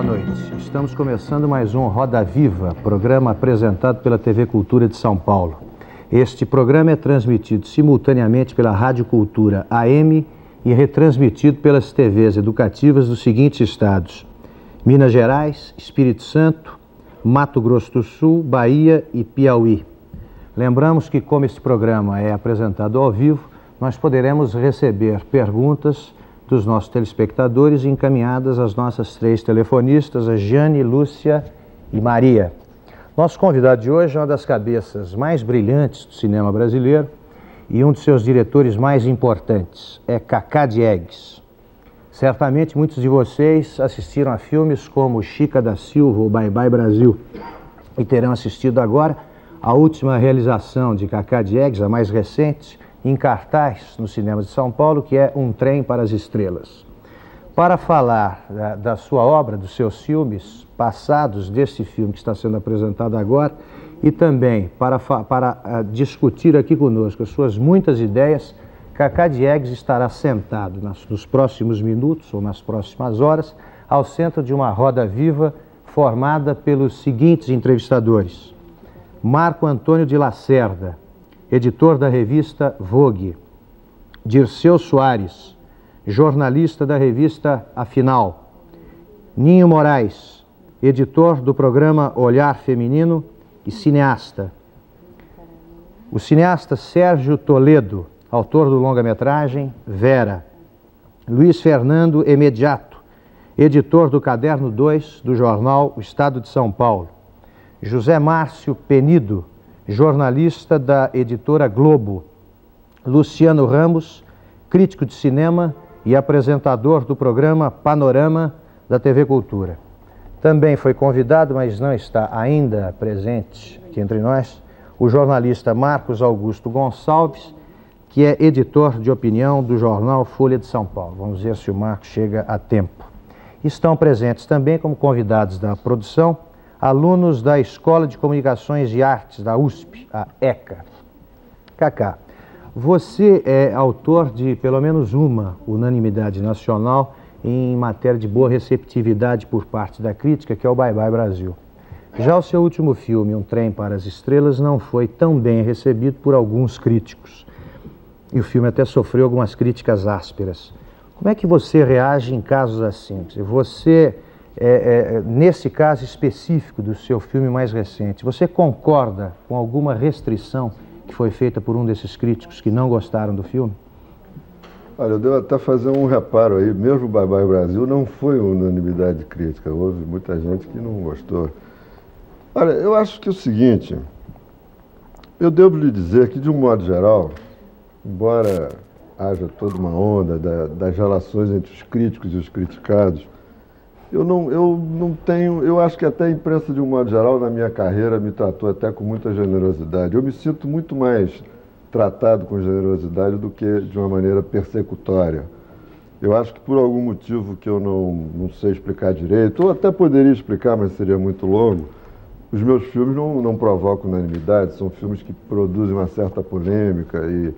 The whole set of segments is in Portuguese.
noite. Estamos começando mais um Roda Viva, programa apresentado pela TV Cultura de São Paulo. Este programa é transmitido simultaneamente pela Rádio Cultura AM e retransmitido pelas TVs educativas dos seguintes estados: Minas Gerais, Espírito Santo, Mato Grosso do Sul, Bahia e Piauí. Lembramos que, como este programa é apresentado ao vivo, nós poderemos receber perguntas dos nossos telespectadores encaminhadas às nossas três telefonistas, a Jane, Lúcia e Maria. Nosso convidado de hoje é uma das cabeças mais brilhantes do cinema brasileiro e um de seus diretores mais importantes, é Cacá Diegues. Certamente muitos de vocês assistiram a filmes como Chica da Silva ou Bye Bye Brasil e terão assistido agora a última realização de Cacá Diegues, a mais recente, em cartaz no cinema de São Paulo, que é Um Trem para as Estrelas. Para falar da sua obra, dos seus filmes passados, desse filme que está sendo apresentado agora, e também para discutir aqui conosco as suas muitas ideias, Cacá Diegues estará sentado nos próximos minutos ou nas próximas horas ao centro de uma roda viva formada pelos seguintes entrevistadores: Marco Antônio de Lacerda, editor da revista Vogue; Dirceu Soares, jornalista da revista Afinal; Ninho Moraes, editor do programa Olhar Feminino e cineasta; o cineasta Sérgio Toledo, autor do longa-metragem Vera; Luiz Fernando Emediato, editor do Caderno 2 do jornal O Estado de São Paulo; José Márcio Penido, jornalista da editora Globo; Luciano Ramos, crítico de cinema e apresentador do programa Panorama da TV Cultura. Também foi convidado, mas não está ainda presente aqui entre nós, o jornalista Marcos Augusto Gonçalves, que é editor de opinião do jornal Folha de São Paulo. Vamos ver se o Marcos chega a tempo. Estão presentes também como convidados da produção alunos da Escola de Comunicações e Artes da USP, a ECA. Cacá, você é autor de pelo menos uma unanimidade nacional em matéria de boa receptividade por parte da crítica, que é o Bye Bye Brasil. Já o seu último filme, Um Trem para as Estrelas, não foi tão bem recebido por alguns críticos. E o filme até sofreu algumas críticas ásperas. Como é que você reage em casos assim? Você, nesse caso específico do seu filme mais recente, você concorda com alguma restrição que foi feita por um desses críticos que não gostaram do filme? Olha, eu devo até fazer um reparo aí. Mesmo Bye Bye Brasil não foi unanimidade crítica. Houve muita gente que não gostou. Olha, eu acho que é o seguinte: eu devo lhe dizer que, de um modo geral, embora haja toda uma onda das relações entre os críticos e os criticados, eu não tenho, eu acho que até a imprensa, de um modo geral, na minha carreira, me tratou até com muita generosidade. Eu me sinto muito mais tratado com generosidade do que de uma maneira persecutória. Eu acho que, por algum motivo que eu não sei explicar direito, ou até poderia explicar, mas seria muito longo, os meus filmes não provocam unanimidade. São filmes que produzem uma certa polêmica e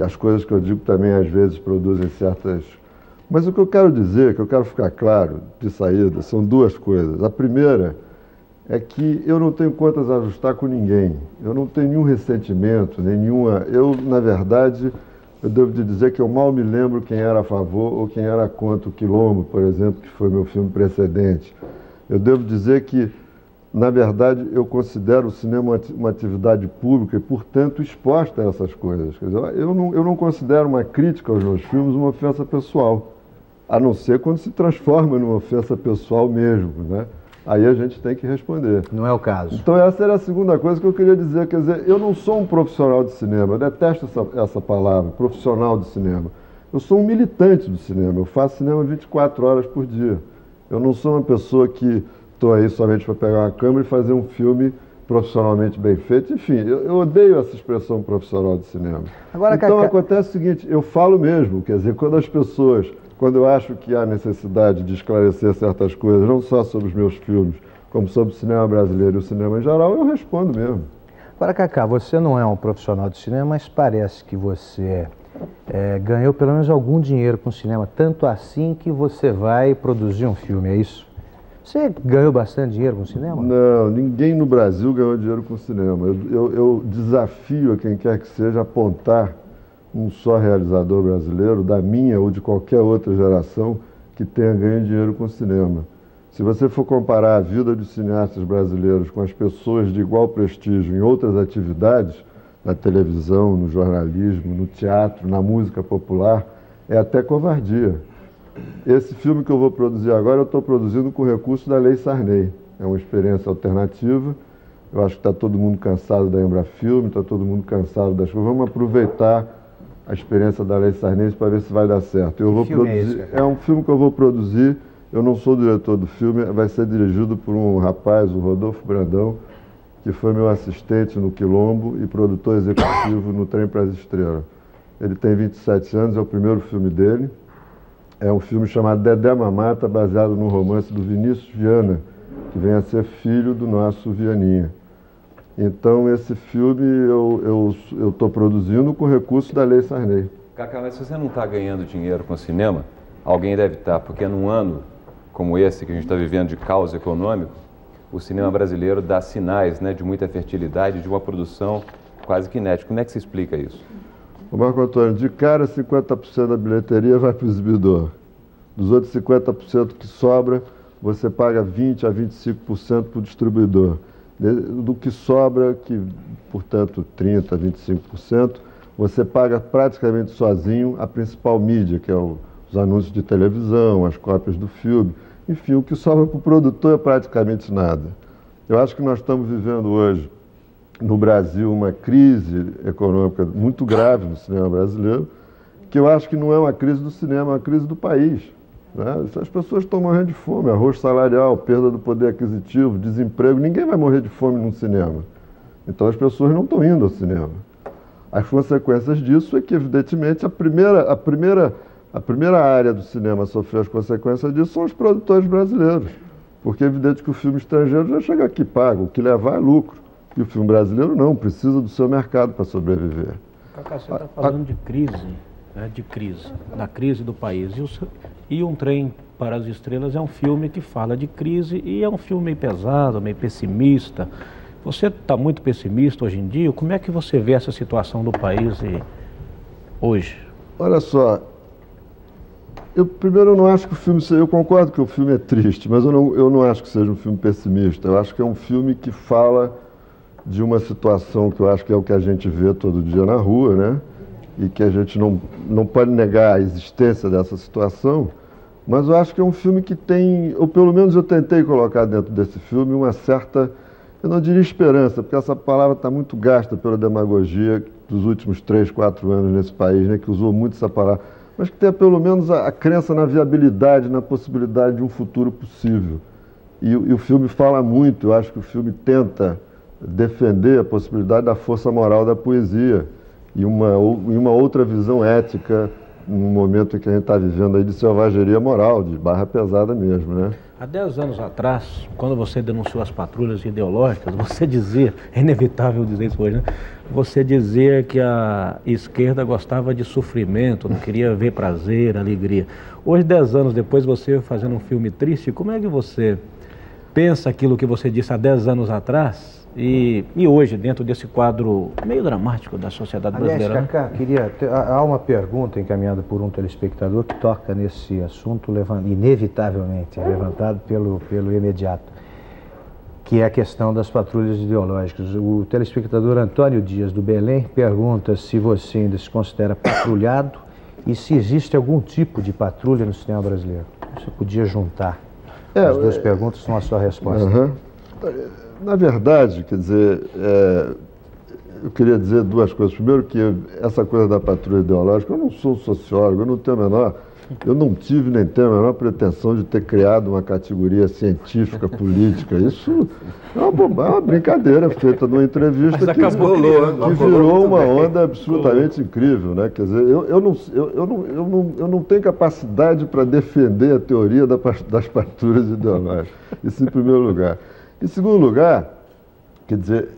as coisas que eu digo também, às vezes, produzem certas... Mas o que eu quero dizer, que eu quero ficar claro de saída, são duas coisas. A primeira é que eu não tenho contas a ajustar com ninguém. Eu não tenho nenhum ressentimento, nenhuma... Eu, na verdade, eu devo te dizer que eu mal me lembro quem era a favor ou quem era contra o Quilombo, por exemplo, que foi meu filme precedente. Eu devo dizer que, na verdade, eu considero o cinema uma atividade pública e, portanto, exposta a essas coisas. Quer dizer, eu não considero uma crítica aos meus filmes uma ofensa pessoal, a não ser quando se transforma numa ofensa pessoal mesmo, né? Aí a gente tem que responder. Não é o caso. Então essa era a segunda coisa que eu queria dizer. Quer dizer, eu não sou um profissional de cinema, eu detesto essa palavra, profissional de cinema. Eu sou um militante do cinema, eu faço cinema 24 horas por dia. Eu não sou uma pessoa que estou aí somente para pegar uma câmera e fazer um filme profissionalmente bem feito. Enfim, eu odeio essa expressão profissional de cinema. Agora, então Cacá... acontece o seguinte, eu falo mesmo, quer dizer, quando eu acho que há necessidade de esclarecer certas coisas, não só sobre os meus filmes, como sobre o cinema brasileiro e o cinema em geral, eu respondo mesmo. Agora, Cacá, você não é um profissional de cinema, mas parece que você ganhou pelo menos algum dinheiro com o cinema, tanto assim que você vai produzir um filme, é isso? Você ganhou bastante dinheiro com o cinema? Não, ninguém no Brasil ganhou dinheiro com o cinema. Eu desafio a quem quer que seja apontar um só realizador brasileiro, da minha ou de qualquer outra geração, que tenha ganho dinheiro com o cinema. Se você for comparar a vida dos cineastas brasileiros com as pessoas de igual prestígio em outras atividades, na televisão, no jornalismo, no teatro, na música popular, é até covardia. Esse filme que eu vou produzir agora, eu estou produzindo com recurso da Lei Sarney. É uma experiência alternativa. Eu acho que está todo mundo cansado da Embrafilme, está todo mundo cansado das coisas. Vamos aproveitar a experiência da Lei Sarney para ver se vai dar certo. Eu vou produzir. É um filme que eu vou produzir. Eu não sou o diretor do filme, vai ser dirigido por um rapaz, o Rodolfo Brandão, que foi meu assistente no Quilombo e produtor executivo no Trem para as Estrelas. Ele tem 27 anos, é o primeiro filme dele. É um filme chamado Dedé Mamata, baseado no romance do Vinícius Viana, que vem a ser filho do nosso Vianinha. Então, esse filme eu estou produzindo com recurso da Lei Sarney. Cacá, mas se você não está ganhando dinheiro com o cinema, alguém deve estar, porque num ano como esse que a gente está vivendo de caos econômico, o cinema brasileiro dá sinais, né, de muita fertilidade, de uma produção quase que inédita. Como é que se explica isso? O Marco Antônio, de cara 50% da bilheteria vai para o exibidor. Dos outros 50% que sobra, você paga 20% a 25% para o distribuidor. Do que sobra, que portanto 30% a 25%, você paga praticamente sozinho a principal mídia, que é os anúncios de televisão, as cópias do filme. Enfim, o que sobra para o produtor é praticamente nada. Eu acho que nós estamos vivendo hoje, no Brasil, uma crise econômica muito grave no cinema brasileiro, que eu acho que não é uma crise do cinema, é uma crise do país. Né? As pessoas estão morrendo de fome, arroz salarial, perda do poder aquisitivo, desemprego. Ninguém vai morrer de fome num cinema. Então as pessoas não estão indo ao cinema. As consequências disso é que, evidentemente, a primeira área do cinema a sofrer as consequências disso são os produtores brasileiros. Porque é evidente que o filme estrangeiro já chega aqui pago, o que levar é lucro. E o filme brasileiro não, precisa do seu mercado para sobreviver. Cacá, você está falando de crise, né, da crise do país. E Um Trem para as Estrelas é um filme que fala de crise e é um filme meio pesado, meio pessimista. Você está muito pessimista hoje em dia? Como é que você vê essa situação do país hoje? Olha só, primeiro eu não acho que o filme seja, eu concordo que o filme é triste, mas eu não acho que seja um filme pessimista. Eu acho que é um filme que fala de uma situação que eu acho que é o que a gente vê todo dia na rua, né? E que a gente não pode negar a existência dessa situação, mas eu acho que é um filme que tem, ou pelo menos eu tentei colocar dentro desse filme uma certa, eu não diria esperança, porque essa palavra está muito gasta pela demagogia dos últimos 3, 4 anos nesse país, né? Que usou muito essa palavra, mas que tenha pelo menos a crença na viabilidade, na possibilidade de um futuro possível. E o filme fala muito, eu acho que o filme tenta defender a possibilidade da força moral da poesia e uma outra visão ética no momento em que a gente está vivendo aí de selvageria moral, de barra pesada mesmo, né? Há 10 anos atrás, quando você denunciou as patrulhas ideológicas, você dizia, é inevitável dizer isso hoje, né? Você dizia que a esquerda gostava de sofrimento, não queria ver prazer, alegria. Hoje, 10 anos depois, você fazendo um filme triste, como é que você pensa aquilo que você disse há 10 anos atrás e hoje, dentro desse quadro meio dramático da sociedade brasileira? Aliás, Cacá, há uma pergunta encaminhada por um telespectador que toca nesse assunto inevitavelmente levantado pelo imediato, que é a questão das patrulhas ideológicas. O telespectador Antônio Dias, do Belém, pergunta se você ainda se considera patrulhado e se existe algum tipo de patrulha no cinema brasileiro. Você podia juntar as duas perguntas com a sua resposta. Uhum. Na verdade, quer dizer, eu queria dizer duas coisas. Primeiro que essa coisa da patrulha ideológica, eu não sou sociólogo, eu não tive nem tenho a menor pretensão de ter criado uma categoria científica, política. Isso é uma brincadeira feita numa entrevista que virou uma onda absolutamente incrível, né? Quer dizer, eu não tenho capacidade para defender a teoria das patrulhas ideológicas. Isso em primeiro lugar. Em segundo lugar, quer dizer,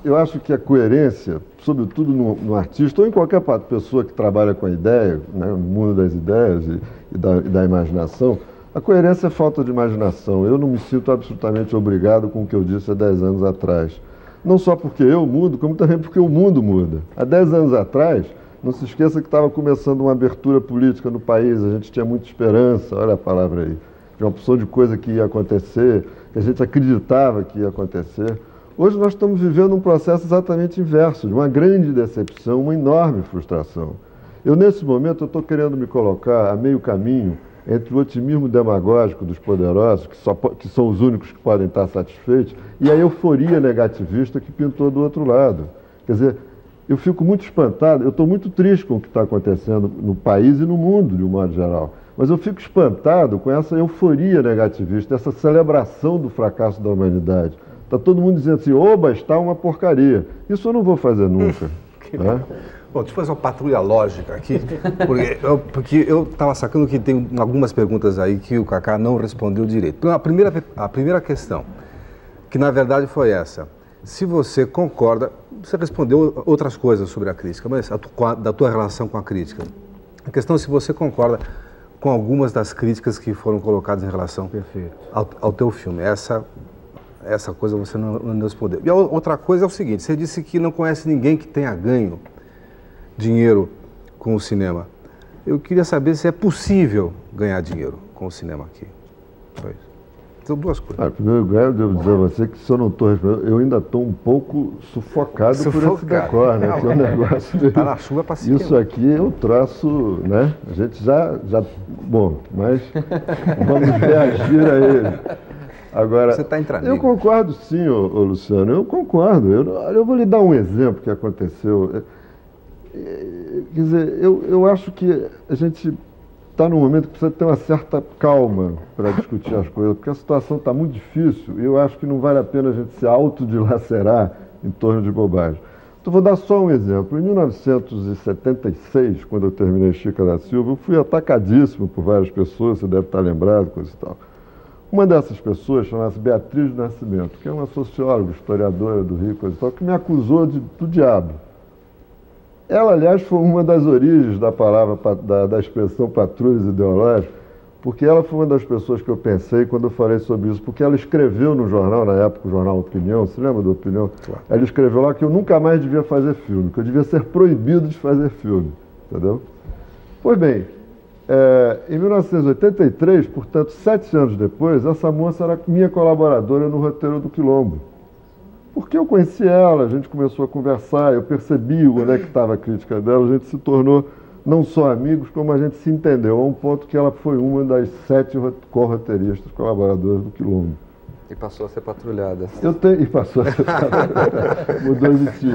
eu acho que a coerência sobretudo no artista, ou em qualquer pessoa que trabalha com a ideia, né, no mundo das ideias e da imaginação, a coerência é falta de imaginação. Eu não me sinto absolutamente obrigado com o que eu disse há 10 anos atrás. Não só porque eu mudo, como também porque o mundo muda. Há 10 anos atrás, não se esqueça que estava começando uma abertura política no país, a gente tinha muita esperança, olha a palavra aí, de uma opção de coisa que ia acontecer, que a gente acreditava que ia acontecer. Hoje nós estamos vivendo um processo exatamente inverso, de uma grande decepção, uma enorme frustração. Eu, nesse momento, estou querendo me colocar a meio caminho entre o otimismo demagógico dos poderosos, que são os únicos que podem estar satisfeitos, e a euforia negativista que pintou do outro lado. Quer dizer, eu fico muito espantado, eu estou muito triste com o que está acontecendo no país e no mundo, de um modo geral, mas eu fico espantado com essa euforia negativista, essa celebração do fracasso da humanidade. Está todo mundo dizendo assim, oba, está uma porcaria. Isso eu não vou fazer nunca. Né? Bom, deixa eu fazer uma patrulha lógica aqui, porque eu estava sacando que tem algumas perguntas aí que o Kaká não respondeu direito. Então, a primeira questão, que na verdade foi essa. Se você concorda, você respondeu outras coisas sobre a crítica, mas da tua relação com a crítica. A questão é se você concorda com algumas das críticas que foram colocadas em relação ao teu filme. Essa coisa você não respondeu. E a outra coisa é o seguinte, você disse que não conhece ninguém que tenha ganho dinheiro com o cinema. Eu queria saber se é possível ganhar dinheiro com o cinema aqui. Só isso. São duas coisas. Primeiro lugar, eu devo dizer a você que se eu não estou respondendo, eu ainda estou um pouco sufocado por esse decor, né? Que é um negócio tá na chuva para se Isso aqui eu traço, né? A gente já... Bom, mas vamos reagir a ele. Agora, você está entre eu concordo sim, ô Luciano, eu concordo. Eu vou lhe dar um exemplo que aconteceu. Quer dizer, eu acho que a gente está num momento que precisa ter uma certa calma para discutir as coisas, porque a situação está muito difícil e eu acho que não vale a pena a gente se autodilacerar em torno de bobagem. Então, vou dar só um exemplo. Em 1976, quando eu terminei Chica da Silva, eu fui atacadíssimo por várias pessoas, você deve estar lembrado, coisa e tal. Uma dessas pessoas chamava-se Beatriz do Nascimento, que é uma socióloga, historiadora do Rio, coisa e tal, que me acusou do diabo. Ela, aliás, foi uma das origens da palavra, da expressão patrulhas ideológicas, porque ela foi uma das pessoas que eu pensei quando eu falei sobre isso, porque ela escreveu no jornal, na época, o jornal Opinião, você lembra do Opinião? Claro. Ela escreveu lá que eu nunca mais devia fazer filme, que eu devia ser proibido de fazer filme, entendeu? Pois bem, em 1983, portanto, 7 anos depois, essa moça era minha colaboradora no roteiro do Quilombo. Porque eu conheci ela, a gente começou a conversar, eu percebi onde é que estava a crítica dela, a gente se tornou não só amigos, como a gente se entendeu, a um ponto que ela foi uma das 7 co-roteiristas colaboradoras do Quilombo. E passou a ser patrulhada. E passou a ser patrulhada. Mudou de time.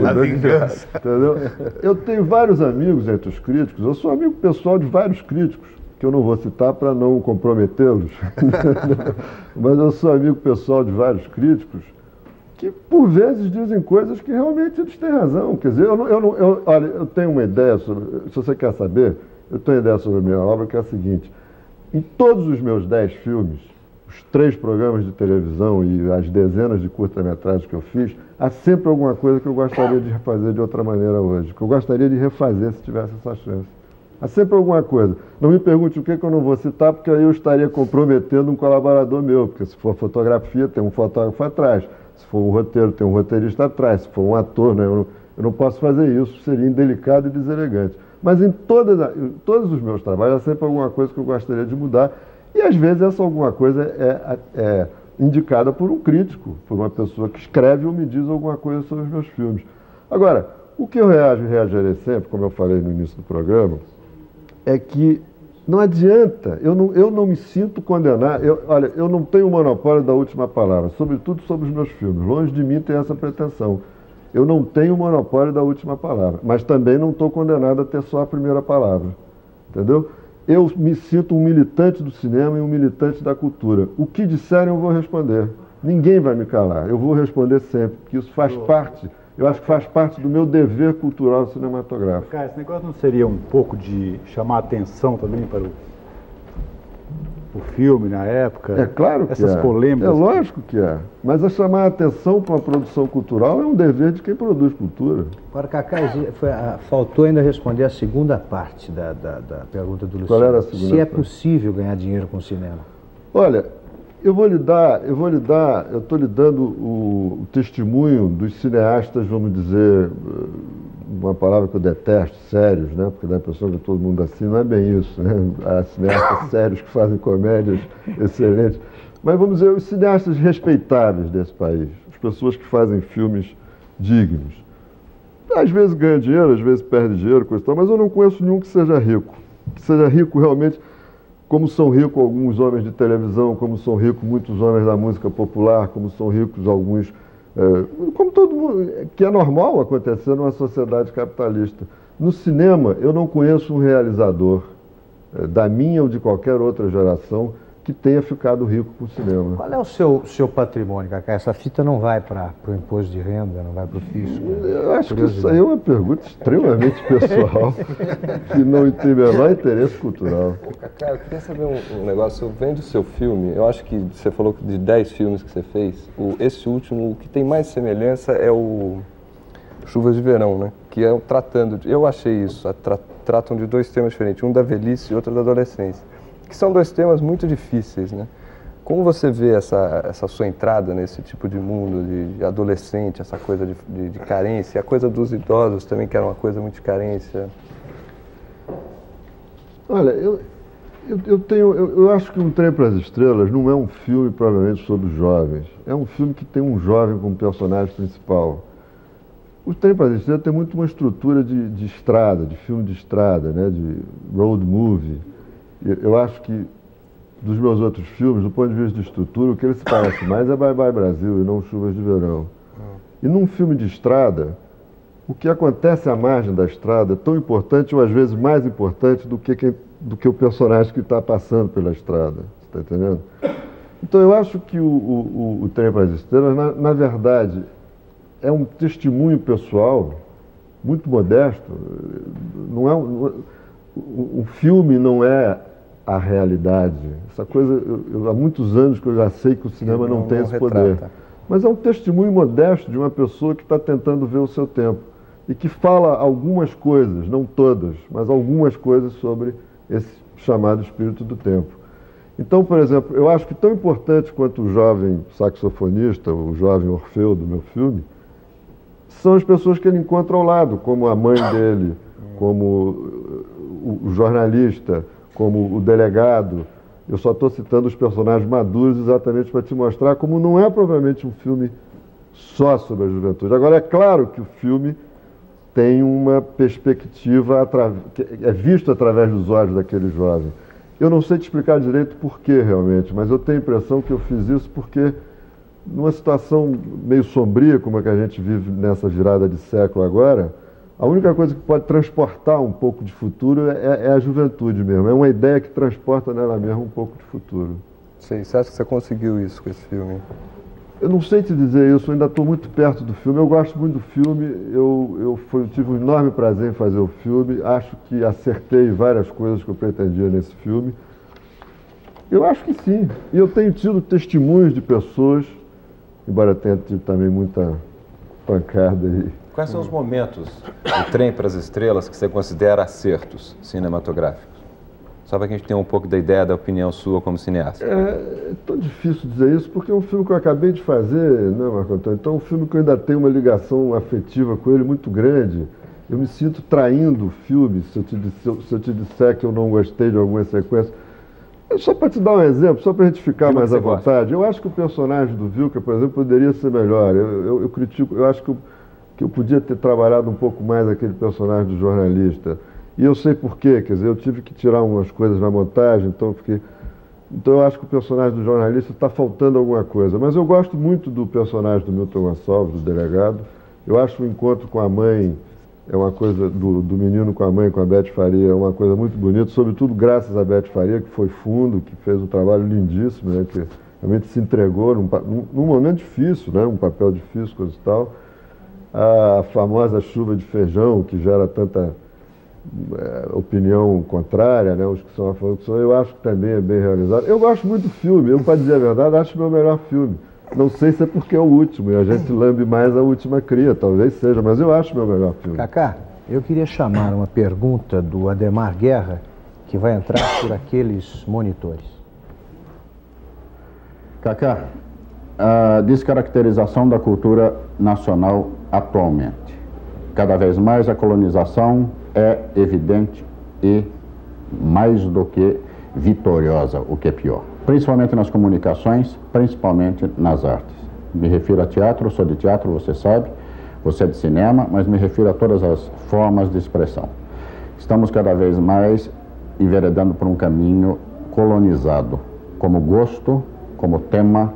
Entendeu? Eu tenho vários amigos entre os críticos, eu sou amigo pessoal de vários críticos, que eu não vou citar para não comprometê-los, mas eu sou amigo pessoal de vários críticos, que por vezes dizem coisas que realmente eles têm razão. Quer dizer, olha, eu tenho uma ideia sobre, se você quer saber, eu tenho uma ideia sobre a minha obra, que é a seguinte: em todos os meus 10 filmes, os 3 programas de televisão e as dezenas de curta-metragens que eu fiz, há sempre alguma coisa que eu gostaria de refazer de outra maneira hoje, que eu gostaria de refazer se tivesse essa chance. Há sempre alguma coisa. Não me pergunte o que eu não vou citar, porque aí eu estaria comprometendo um colaborador meu, porque se for fotografia, tem um fotógrafo atrás. Se for um roteiro, tem um roteirista atrás. Se for um ator, né, eu não posso fazer isso, seria indelicado e deselegante. Mas em todos os meus trabalhos há sempre alguma coisa que eu gostaria de mudar. E às vezes essa alguma coisa é indicada por um crítico, por uma pessoa que escreve ou me diz alguma coisa sobre os meus filmes. Agora, o que eu reagirei sempre, como eu falei no início do programa, é que não adianta, eu não me sinto condenado. Olha, eu não tenho o monopólio da última palavra, sobretudo sobre os meus filmes. Longe de mim ter essa pretensão. Eu não tenho o monopólio da última palavra, mas também não estou condenado a ter só a primeira palavra. Entendeu? Eu me sinto um militante do cinema e um militante da cultura. O que disserem eu vou responder. Ninguém vai me calar. Eu vou responder sempre, porque isso faz parte. Eu acho que faz parte do meu dever cultural cinematográfico. Cara, esse negócio não seria um pouco de chamar atenção também para o filme na época? É claro que essas é. polêmicas. É lógico que é. Mas a chamar a atenção para uma produção cultural é um dever de quem produz cultura. Agora, Cacá, faltou ainda responder a segunda parte da pergunta do Luciano. Qual era a segunda Se é parte? possível ganhar dinheiro com o cinema? Olha, eu estou lhe dando o testemunho dos cineastas, vamos dizer, uma palavra que eu detesto, sérios, né? Porque dá a impressão que todo mundo assim, não é bem isso, né? Há cineastas sérios que fazem comédias excelentes. Mas vamos dizer, os cineastas respeitáveis desse país, as pessoas que fazem filmes dignos. Às vezes ganha dinheiro, às vezes perde dinheiro, coisa e tal, mas eu não conheço nenhum que seja rico realmente, como são ricos alguns homens de televisão, como são ricos muitos homens da música popular, como são ricos alguns, como todo mundo, que é normal acontecer numa sociedade capitalista. No cinema, eu não conheço um realizador da minha ou de qualquer outra geração que tenha ficado rico com o cinema. Qual é o seu patrimônio, Cacá? Essa fita não vai para o imposto de renda, não vai para o fisco? Eu acho que isso aí é uma pergunta extremamente pessoal, que não tem o menor interesse cultural. Cacá, eu queria saber um negócio. Eu vendo o seu filme, eu acho que você falou que de 10 filmes que você fez, esse último, o que tem mais semelhança é o Chuvas de Verão, né? Que é o tratando, eu achei isso, tratam de dois temas diferentes, um da velhice e outro da adolescência, que são dois temas muito difíceis, né? Como você vê essa sua entrada nesse tipo de mundo de adolescente, essa coisa de carência, a coisa dos idosos também, que era uma coisa muito de carência? Olha, eu acho que Um Trem para as Estrelas não é um filme provavelmente sobre jovens. É um filme que tem um jovem como personagem principal. O Trem para as Estrelas tem muito uma estrutura de estrada, de filme de estrada, né, de road movie. Eu acho que, dos meus outros filmes, do ponto de vista de estrutura, o que ele se parece mais é Bye Bye Brasil e não Chuvas de Verão. E num filme de estrada, o que acontece à margem da estrada é tão importante, ou às vezes mais importante, do que o personagem que está passando pela estrada. Você está entendendo? Então eu acho que o Trem para as Estrelas, na verdade, é um testemunho pessoal muito modesto. O filme não é a realidade. Essa coisa, há muitos anos que eu já sei que o cinema não tem esse poder. Mas é um testemunho modesto de uma pessoa que está tentando ver o seu tempo e que fala algumas coisas, não todas, mas algumas coisas sobre esse chamado espírito do tempo. Então, por exemplo, eu acho que tão importante quanto o jovem saxofonista, o jovem Orfeu do meu filme, são as pessoas que ele encontra ao lado, como a mãe dele, como o jornalista, como o delegado. Eu só estou citando os personagens maduros exatamente para te mostrar como não é propriamente um filme só sobre a juventude. Agora, é claro que o filme tem uma perspectiva, que é visto através dos olhos daquele jovem. Eu não sei te explicar direito por quê, realmente, mas eu tenho a impressão que eu fiz isso porque, numa situação meio sombria, como a que a gente vive nessa virada de século agora, a única coisa que pode transportar um pouco de futuro é a juventude mesmo. É uma ideia que transporta nela mesma um pouco de futuro. Sim, você acha que você conseguiu isso com esse filme? Eu não sei te dizer isso, eu ainda estou muito perto do filme. Eu gosto muito do filme, eu tive um enorme prazer em fazer o filme. Acho que acertei várias coisas que eu pretendia nesse filme. Eu acho que sim. E eu tenho tido testemunhos de pessoas, embora tenha tido também muita pancada aí. Quais são os momentos do Trem para as Estrelas que você considera acertos cinematográficos? Só para que a gente tenha um pouco da ideia, da opinião sua como cineasta. É tão difícil dizer isso, porque é um filme que eu acabei de fazer, né, Marco Antônio? Então é um filme que eu ainda tenho uma ligação afetiva com ele muito grande. Eu me sinto traindo o filme se eu te disser que eu não gostei de alguma sequência. Só para te dar um exemplo, só para a gente ficar mais à vontade, eu acho que o personagem do Vilca, por exemplo, poderia ser melhor. Eu critico, eu acho que eu podia ter trabalhado um pouco mais aquele personagem do jornalista. E eu sei por quê, quer dizer, eu tive que tirar umas coisas na montagem, então eu acho que o personagem do jornalista está faltando alguma coisa. Mas eu gosto muito do personagem do Milton Gonçalves, do delegado. Eu acho o encontro com a mãe, é uma coisa do menino com a mãe, com a Beth Faria, é uma coisa muito bonita, sobretudo graças a Beth Faria, que foi fundo, que fez um trabalho lindíssimo, né, que realmente se entregou num momento difícil, né, um papel difícil, coisa e tal. A famosa chuva de feijão, que gera tanta opinião contrária, né? Os que são a favor, eu acho que também é bem realizado. Eu gosto muito do filme, eu, para dizer a verdade, acho o meu melhor filme. Não sei se é porque é o último, e a gente lambe mais a última cria, talvez seja, mas eu acho o meu melhor filme. Cacá, eu queria chamar uma pergunta do Ademar Guerra, que vai entrar por aqueles monitores. Cacá, a descaracterização da cultura nacional atualmente. Cada vez mais a colonização é evidente e mais do que vitoriosa, o que é pior. Principalmente nas comunicações, principalmente nas artes. Me refiro a teatro, sou de teatro, você sabe, você é de cinema, mas me refiro a todas as formas de expressão. Estamos cada vez mais enveredando por um caminho colonizado, como gosto, como tema,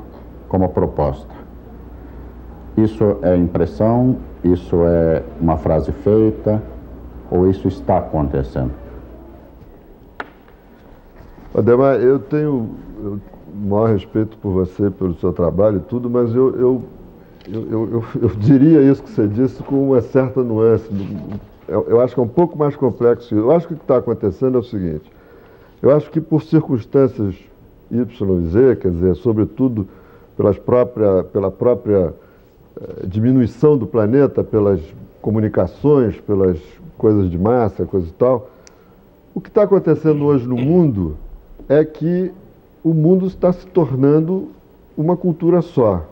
como proposta. Isso é impressão, isso é uma frase feita, ou isso está acontecendo? Ademar, eu tenho o maior respeito por você, pelo seu trabalho e tudo, mas eu diria isso que você disse com uma certa nuance. Eu acho que é um pouco mais complexo. Eu acho que o que está acontecendo é o seguinte: eu acho que por circunstâncias Y e Z, quer dizer, sobretudo pela própria diminuição do planeta, pelas comunicações, pelas coisas de massa, coisa e tal, o que está acontecendo hoje no mundo é que o mundo está se tornando uma cultura só.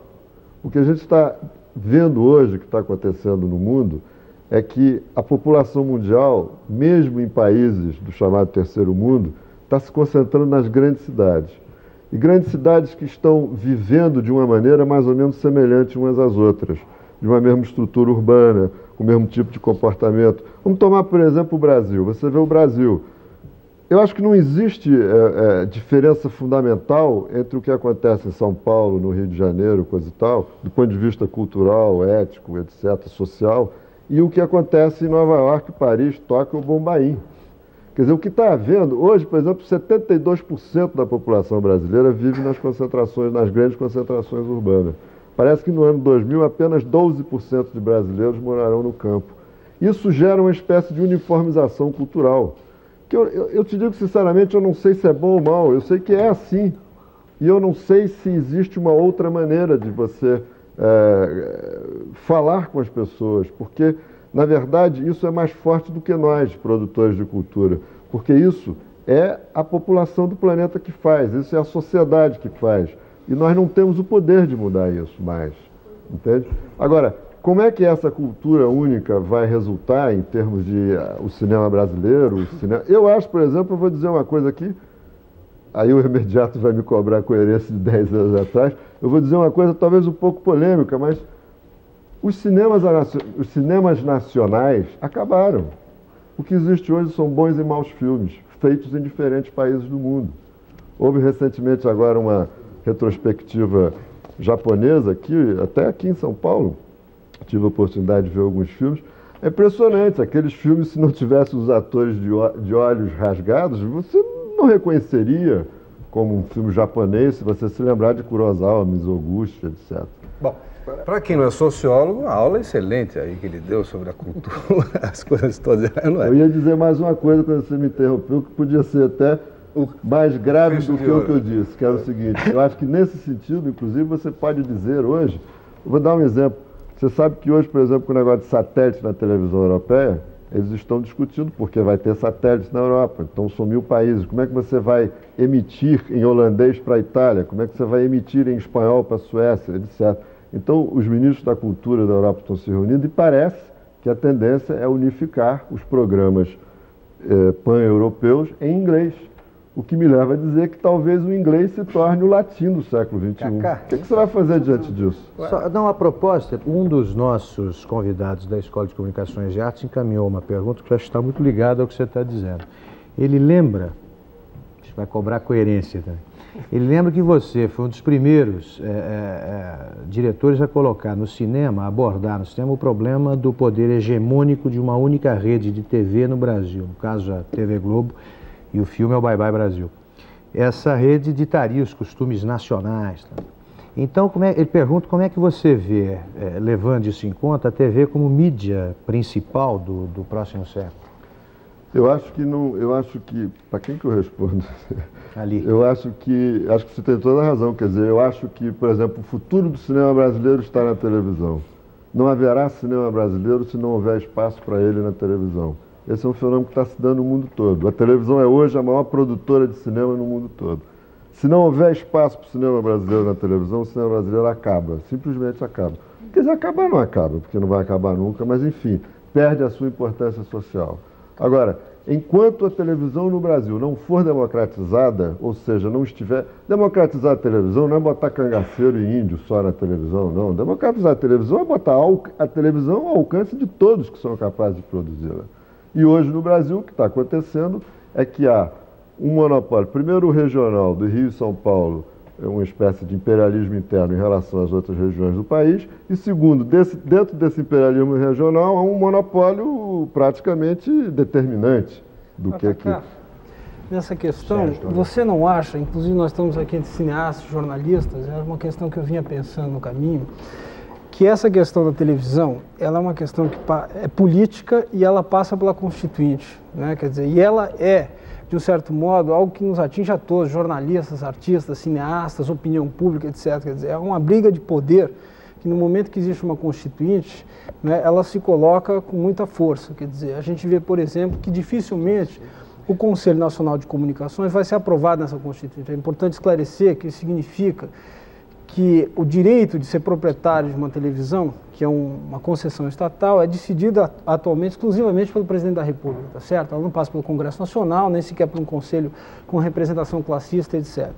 O que a gente está vendo hoje, que está acontecendo no mundo, é que a população mundial, mesmo em países do chamado terceiro mundo, está se concentrando nas grandes cidades. E grandes cidades que estão vivendo de uma maneira mais ou menos semelhante umas às outras, de uma mesma estrutura urbana, com o mesmo tipo de comportamento. Vamos tomar, por exemplo, o Brasil. Você vê o Brasil. Eu acho que não existe diferença fundamental entre o que acontece em São Paulo, no Rio de Janeiro, coisa e tal, do ponto de vista cultural, ético, etc., social, e o que acontece em Nova York, Paris, Tóquio ou Bombaim. Quer dizer, o que está havendo, hoje, por exemplo, 72% da população brasileira vive nas grandes concentrações urbanas. Parece que no ano 2000 apenas 12% de brasileiros morarão no campo. Isso gera uma espécie de uniformização cultural. Que eu te digo sinceramente, eu não sei se é bom ou mal, eu sei que é assim. E eu não sei se existe uma outra maneira de você falar com as pessoas, porque, na verdade, isso é mais forte do que nós, produtores de cultura, porque isso é a população do planeta que faz, isso é a sociedade que faz, e nós não temos o poder de mudar isso mais, entende? Agora, como é que essa cultura única vai resultar em termos de o cinema brasileiro? Eu acho, por exemplo, eu vou dizer uma coisa aqui, aí o imediato vai me cobrar a coerência de 10 anos atrás, eu vou dizer uma coisa talvez um pouco polêmica, mas os cinemas nacionais acabaram. O que existe hoje são bons e maus filmes, feitos em diferentes países do mundo. Houve recentemente agora uma retrospectiva japonesa, até aqui em São Paulo, tive a oportunidade de ver alguns filmes. É impressionante, aqueles filmes, se não tivessem os atores de olhos rasgados, você não reconheceria como um filme japonês se você se lembrar de Kurosawa, Mizoguchi, etc. Bom, para quem não é sociólogo, a aula é excelente aí que ele deu sobre a cultura, as coisas todas. Não é? Eu ia dizer mais uma coisa quando você me interrompeu, que podia ser até mais grave do que o que eu disse, que era o seguinte: eu acho que nesse sentido, inclusive, você pode dizer hoje, eu vou dar um exemplo. Você sabe que hoje, por exemplo, com o negócio de satélite na televisão europeia, eles estão discutindo porque vai ter satélites na Europa. Então, são 1000 países. Como é que você vai emitir em holandês para a Itália? Como é que você vai emitir em espanhol para a Suécia, etc. Então, os ministros da cultura da Europa estão se reunindo e parece que a tendência é unificar os programas pan-europeus em inglês. O que me leva a dizer que talvez o inglês se torne o latim do século XXI. O que você vai fazer diante disso? Não, a propósito, um dos nossos convidados da Escola de Comunicações e Artes encaminhou uma pergunta que já está muito ligada ao que você está dizendo. Ele lembra, isso vai cobrar coerência também, ele lembra que você foi um dos primeiros diretores a colocar no cinema, a abordar no cinema o problema do poder hegemônico de uma única rede de TV no Brasil, no caso a TV Globo, e o filme é o Bye Bye Brasil. Essa rede ditaria os costumes nacionais. Então, ele pergunta como é que você vê, levando isso em conta, a TV como mídia principal do próximo século. Eu acho que não, eu acho que, para quem que eu respondo? Ali. Eu acho que você tem toda a razão, quer dizer, eu acho que, por exemplo, o futuro do cinema brasileiro está na televisão. Não haverá cinema brasileiro se não houver espaço para ele na televisão. Esse é um fenômeno que está se dando no mundo todo. A televisão é hoje a maior produtora de cinema no mundo todo. Se não houver espaço para o cinema brasileiro na televisão, o cinema brasileiro acaba, simplesmente acaba. Quer dizer, acabar não acaba, porque não vai acabar nunca, mas enfim, perde a sua importância social. Agora, enquanto a televisão no Brasil não for democratizada, ou seja, não estiver... Democratizar a televisão não é botar cangaceiro e índio só na televisão, não. Democratizar a televisão é botar a televisão ao alcance de todos que são capazes de produzi-la. E hoje no Brasil o que está acontecendo é que há um monopólio, primeiro o regional do Rio e São Paulo, é uma espécie de imperialismo interno em relação às outras regiões do país, e segundo, dentro desse imperialismo regional há um monopólio praticamente determinante do que aqui. Nessa questão, você não acha, inclusive nós estamos aqui entre cineastas, jornalistas, é uma questão que eu vinha pensando no caminho, que essa questão da televisão, ela é uma questão que é política e ela passa pela Constituinte, né? Quer dizer, e ela é, de um certo modo, algo que nos atinge a todos, jornalistas, artistas, cineastas, opinião pública, etc. Quer dizer, é uma briga de poder que no momento que existe uma Constituinte, né, ela se coloca com muita força. Quer dizer, a gente vê, por exemplo, que dificilmente o Conselho Nacional de Comunicações vai ser aprovado nessa Constituinte. É importante esclarecer que isso significa que o direito de ser proprietário de uma televisão, que é uma concessão estatal, é decidido atualmente exclusivamente pelo presidente da República, tá certo? Ela não passa pelo Congresso Nacional, nem sequer por um conselho com representação classista, etc.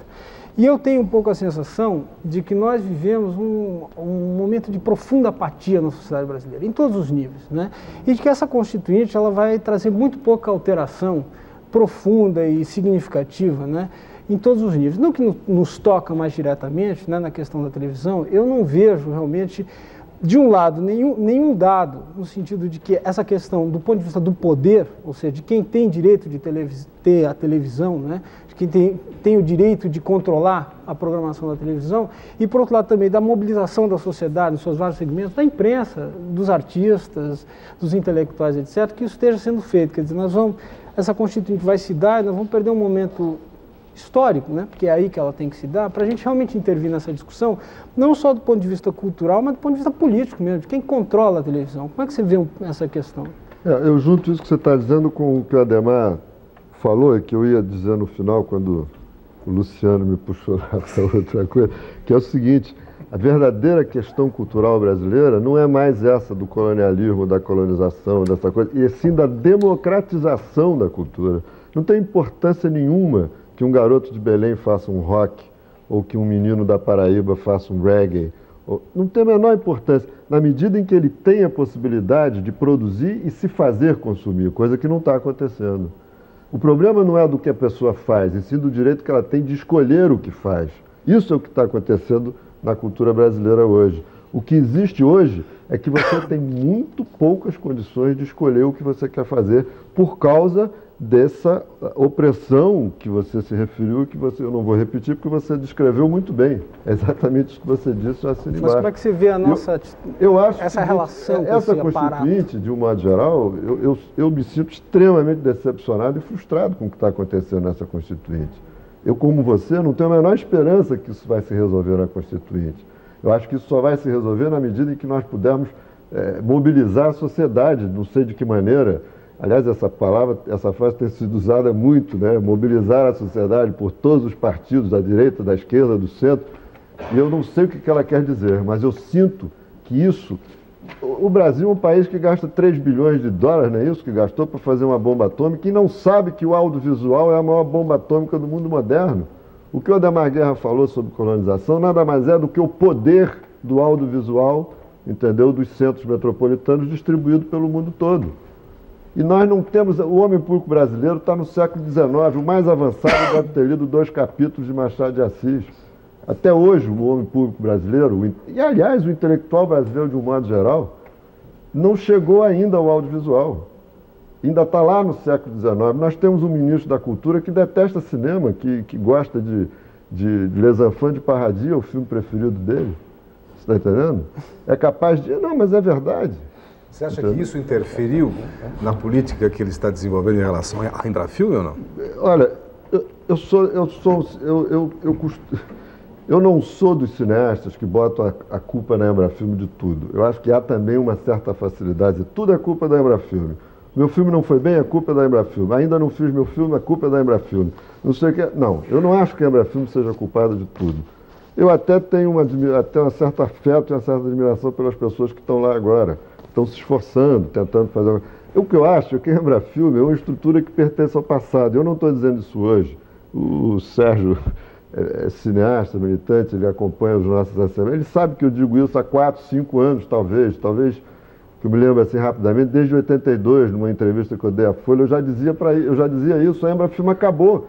E eu tenho um pouco a sensação de que nós vivemos um momento de profunda apatia na sociedade brasileira, em todos os níveis, né? E de que essa Constituinte ela vai trazer muito pouca alteração profunda e significativa, né? Em todos os níveis. Não que nos toca mais diretamente, né, na questão da televisão, eu não vejo realmente, de um lado, nenhum dado, no sentido de que essa questão, do ponto de vista do poder, ou seja, de quem tem direito de ter a televisão, né, de quem tem o direito de controlar a programação da televisão, e, por outro lado, também da mobilização da sociedade, nos seus vários segmentos, da imprensa, dos artistas, dos intelectuais, etc., que isso esteja sendo feito. Quer dizer, essa Constituinte vai se dar e nós vamos perder um momento histórico, né? Porque é aí que ela tem que se dar, para a gente realmente intervir nessa discussão, não só do ponto de vista cultural, mas do ponto de vista político mesmo, de quem controla a televisão. Como é que você vê essa questão? Eu junto isso que você está dizendo com o que o Adhemar falou, e que eu ia dizer no final, quando o Luciano me puxou lá para outra coisa, que é o seguinte: a verdadeira questão cultural brasileira não é mais essa do colonialismo, da colonização, dessa coisa, e sim da democratização da cultura. Não tem importância nenhuma que um garoto de Belém faça um rock, ou que um menino da Paraíba faça um reggae. Não tem a menor importância, na medida em que ele tem a possibilidade de produzir e se fazer consumir, coisa que não está acontecendo. O problema não é do que a pessoa faz, e sim do direito que ela tem de escolher o que faz. Isso é o que está acontecendo na cultura brasileira hoje. O que existe hoje é que você tem muito poucas condições de escolher o que você quer fazer por causa dessa opressão que você se referiu, que eu não vou repetir porque você descreveu muito bem. É exatamente isso que você disse, eu assino embaixo. Mas como é que você vê a nossa essa relação com essa Constituinte, de um modo geral, eu me sinto extremamente decepcionado e frustrado com o que está acontecendo nessa Constituinte. Eu, como você, não tenho a menor esperança que isso vai se resolver na Constituinte. Eu acho que isso só vai se resolver na medida em que nós pudermos mobilizar a sociedade, não sei de que maneira. Aliás, essa frase tem sido usada muito, né? Mobilizar a sociedade por todos os partidos, da direita, da esquerda, do centro. E eu não sei o que ela quer dizer, mas eu sinto que isso... O Brasil é um país que gasta 3 bilhões de dólares, não é isso? Que gastou para fazer uma bomba atômica, e não sabe que o audiovisual é a maior bomba atômica do mundo moderno. O que o Adhemar Guerra falou sobre colonização nada mais é do que o poder do audiovisual, entendeu? Dos centros metropolitanos distribuído pelo mundo todo. E nós não temos... O homem público brasileiro está no século XIX, o mais avançado deve ter lido 2 capítulos de Machado de Assis. Até hoje, o homem público brasileiro, e aliás, o intelectual brasileiro de um modo geral, não chegou ainda ao audiovisual. Ainda está lá no século XIX. Nós temos um ministro da Cultura que detesta cinema, que gosta de Les Enfants de Paradis, é o filme preferido dele. Você está entendendo? É capaz de... Não, mas é verdade. Você acha que isso interferiu na política que ele está desenvolvendo em relação à Embrafilme ou não? Olha, eu não sou dos cineastas que botam a culpa na Embrafilme de tudo. Eu acho que há também uma certa facilidade. Tudo é culpa da Embrafilme. Meu filme não foi bem, a culpa é da Embrafilme. Ainda não fiz meu filme, a culpa é da Embrafilme. Não sei o que. Não, eu não acho que a Embrafilme seja culpada de tudo. Eu até tenho um certo afeto e uma certa admiração pelas pessoas que estão lá agora. Estão se esforçando, tentando fazer... O que eu acho é que a Embrafilme é uma estrutura que pertence ao passado. Eu não estou dizendo isso hoje. O Sérgio é cineasta, militante, ele acompanha os nossos assembleias. Ele sabe que eu digo isso há 4, 5 anos, talvez, que eu me lembro assim rapidamente, desde 82, numa entrevista que eu dei à Folha, eu já dizia isso, a Embrafilme acabou.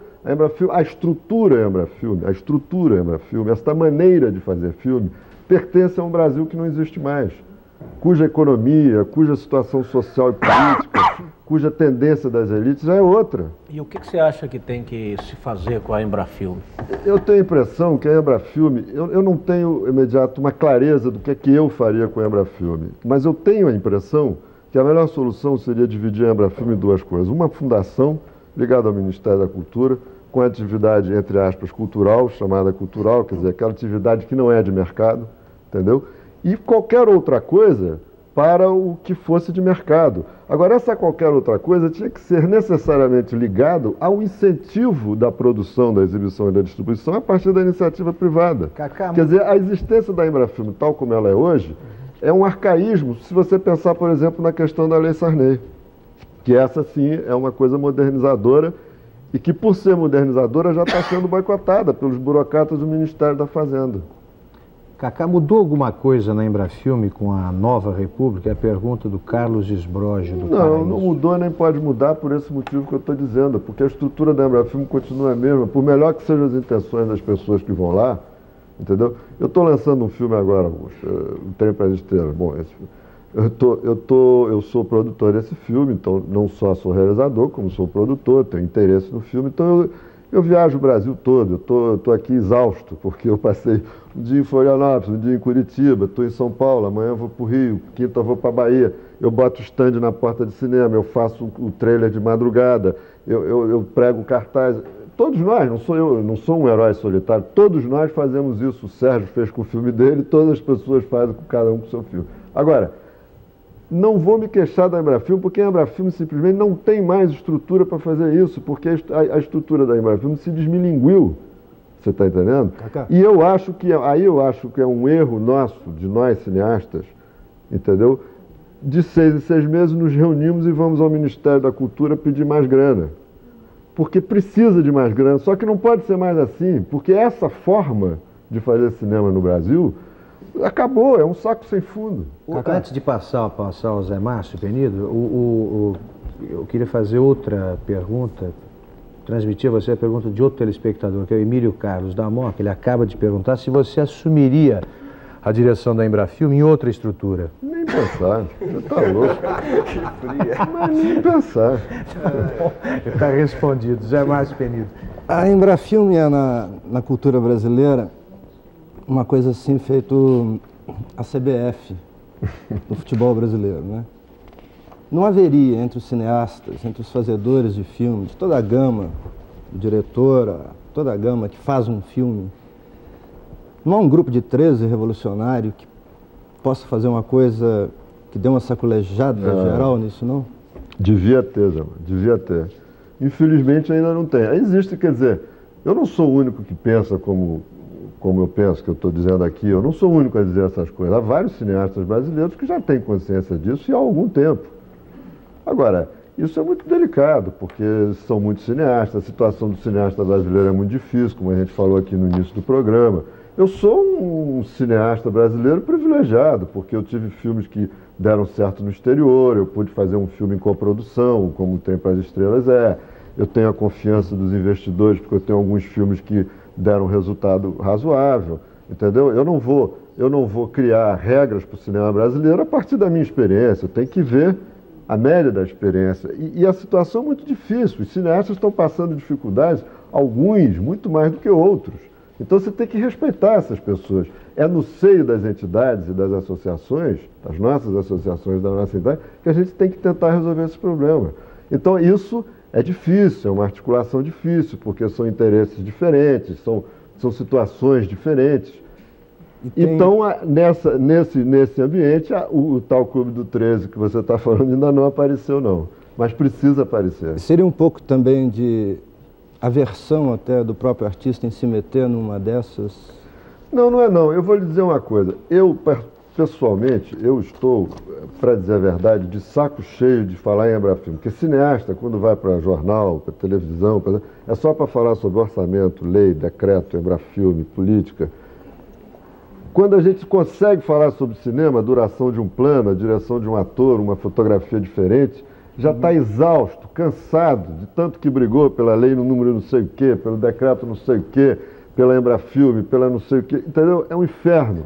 A estrutura Embrafilme, esta maneira de fazer filme, pertence a um Brasil que não existe mais, cuja economia, cuja situação social e política, cuja tendência das elites já é outra. E o que você acha que tem que se fazer com a Embrafilme? Eu tenho a impressão que a Embrafilme, eu não tenho imediato uma clareza do que eu faria com a Embrafilme, mas eu tenho a impressão que a melhor solução seria dividir a Embrafilme em duas coisas. Uma fundação ligada ao Ministério da Cultura, com a atividade, entre aspas, cultural, chamada cultural, quer dizer, aquela atividade que não é de mercado, entendeu? E qualquer outra coisa para o que fosse de mercado. Agora, essa qualquer outra coisa tinha que ser necessariamente ligado ao incentivo da produção, da exibição e da distribuição a partir da iniciativa privada. Quer dizer, a existência da Embrafilme, tal como ela é hoje, é um arcaísmo, se você pensar, por exemplo, na questão da Lei Sarney, que essa, sim, é uma coisa modernizadora e que, por ser modernizadora, já está sendo boicotada pelos burocratas do Ministério da Fazenda. Cacá, mudou alguma coisa na Embrafilme com a nova República? É a pergunta do Carlos Esbroge, do Paraíso. Não mudou nem pode mudar por esse motivo que eu estou dizendo, porque a estrutura da Embrafilme continua a mesma, por melhor que sejam as intenções das pessoas que vão lá, entendeu? Eu estou lançando um filme agora, O Trem para as Estrelas. Bom, eu sou produtor desse filme, então não só sou realizador, como sou produtor, tenho interesse no filme, então eu viajo o Brasil todo, eu estou aqui exausto, porque eu passei um dia em Florianópolis, um dia em Curitiba, estou em São Paulo, amanhã eu vou para o Rio, quinta eu vou para a Bahia, eu boto o stand na porta de cinema, eu faço o trailer de madrugada, eu prego cartaz. Todos nós, não sou um herói solitário, todos nós fazemos isso. O Sérgio fez com o filme dele, todas as pessoas fazem com cada um com o seu filme. Agora, não vou me queixar da Embrafilme, porque a Embrafilme simplesmente não tem mais estrutura para fazer isso, porque a estrutura da Embrafilme se desmilinguiu. Você está entendendo? Cacá. E eu acho que é um erro nosso, de nós cineastas, entendeu? De 6 em 6 meses nos reunimos e vamos ao Ministério da Cultura pedir mais grana. Porque precisa de mais grana, só que não pode ser mais assim, porque essa forma de fazer cinema no Brasil acabou, é um saco sem fundo. Antes de passar ao Zé Márcio Penido, eu queria fazer outra pergunta, transmitir a você a pergunta de outro telespectador, que é o Emílio Carlos da Moca. Ele acaba de perguntar se você assumiria a direção da Embrafilme em outra estrutura. Nem pensar, você está louco. Mas nem pensar. Está respondido. Zé Márcio Penido. A Embrafilme é, na cultura brasileira, uma coisa assim feito a CBF do futebol brasileiro, né? Não haveria entre os cineastas, entre os fazedores de filmes, de toda a gama, o diretor, toda a gama que faz um filme, não há um grupo de 13 revolucionário que possa fazer uma coisa que dê uma sacolejada geral nisso, não? Devia ter, Zé, devia ter. Infelizmente ainda não tem. Existe, quer dizer, eu não sou o único que pensa como eu penso, que eu estou dizendo aqui, eu não sou o único a dizer essas coisas. Há vários cineastas brasileiros que já têm consciência disso e há algum tempo. Agora, isso é muito delicado, porque são muitos cineastas, a situação do cineasta brasileiro é muito difícil, como a gente falou aqui no início do programa. Eu sou um cineasta brasileiro privilegiado, porque eu tive filmes que deram certo no exterior, eu pude fazer um filme em coprodução, como o Trem para as Estrelas é. Eu tenho a confiança dos investidores, porque eu tenho alguns filmes que deram um resultado razoável, entendeu? Eu não vou criar regras para o cinema brasileiro a partir da minha experiência, eu tenho que ver a média da experiência. E a situação é muito difícil, os cineastas estão passando dificuldades, alguns muito mais do que outros. Então você tem que respeitar essas pessoas. É no seio das entidades e das associações, das nossas associações, da nossa entidade, que a gente tem que tentar resolver esse problema. Então isso é difícil, é uma articulação difícil, porque são interesses diferentes, são situações diferentes. Então, nesse ambiente, o tal Clube do 13 que você está falando ainda não apareceu, não. Mas precisa aparecer. Seria um pouco também de aversão até do próprio artista em se meter numa dessas? Não, não é não. Eu vou lhe dizer uma coisa. Eu, pessoalmente, eu estou, para dizer a verdade, de saco cheio de falar em Embrafilme. Porque cineasta, quando vai para jornal, para televisão, é só para falar sobre orçamento, lei, decreto, Embrafilme, política. Quando a gente consegue falar sobre cinema, a duração de um plano, a direção de um ator, uma fotografia diferente, já está exausto, cansado, de tanto que brigou pela lei no número não sei o quê, pelo decreto não sei o quê, pela Embrafilme, pela não sei o quê, entendeu? É um inferno.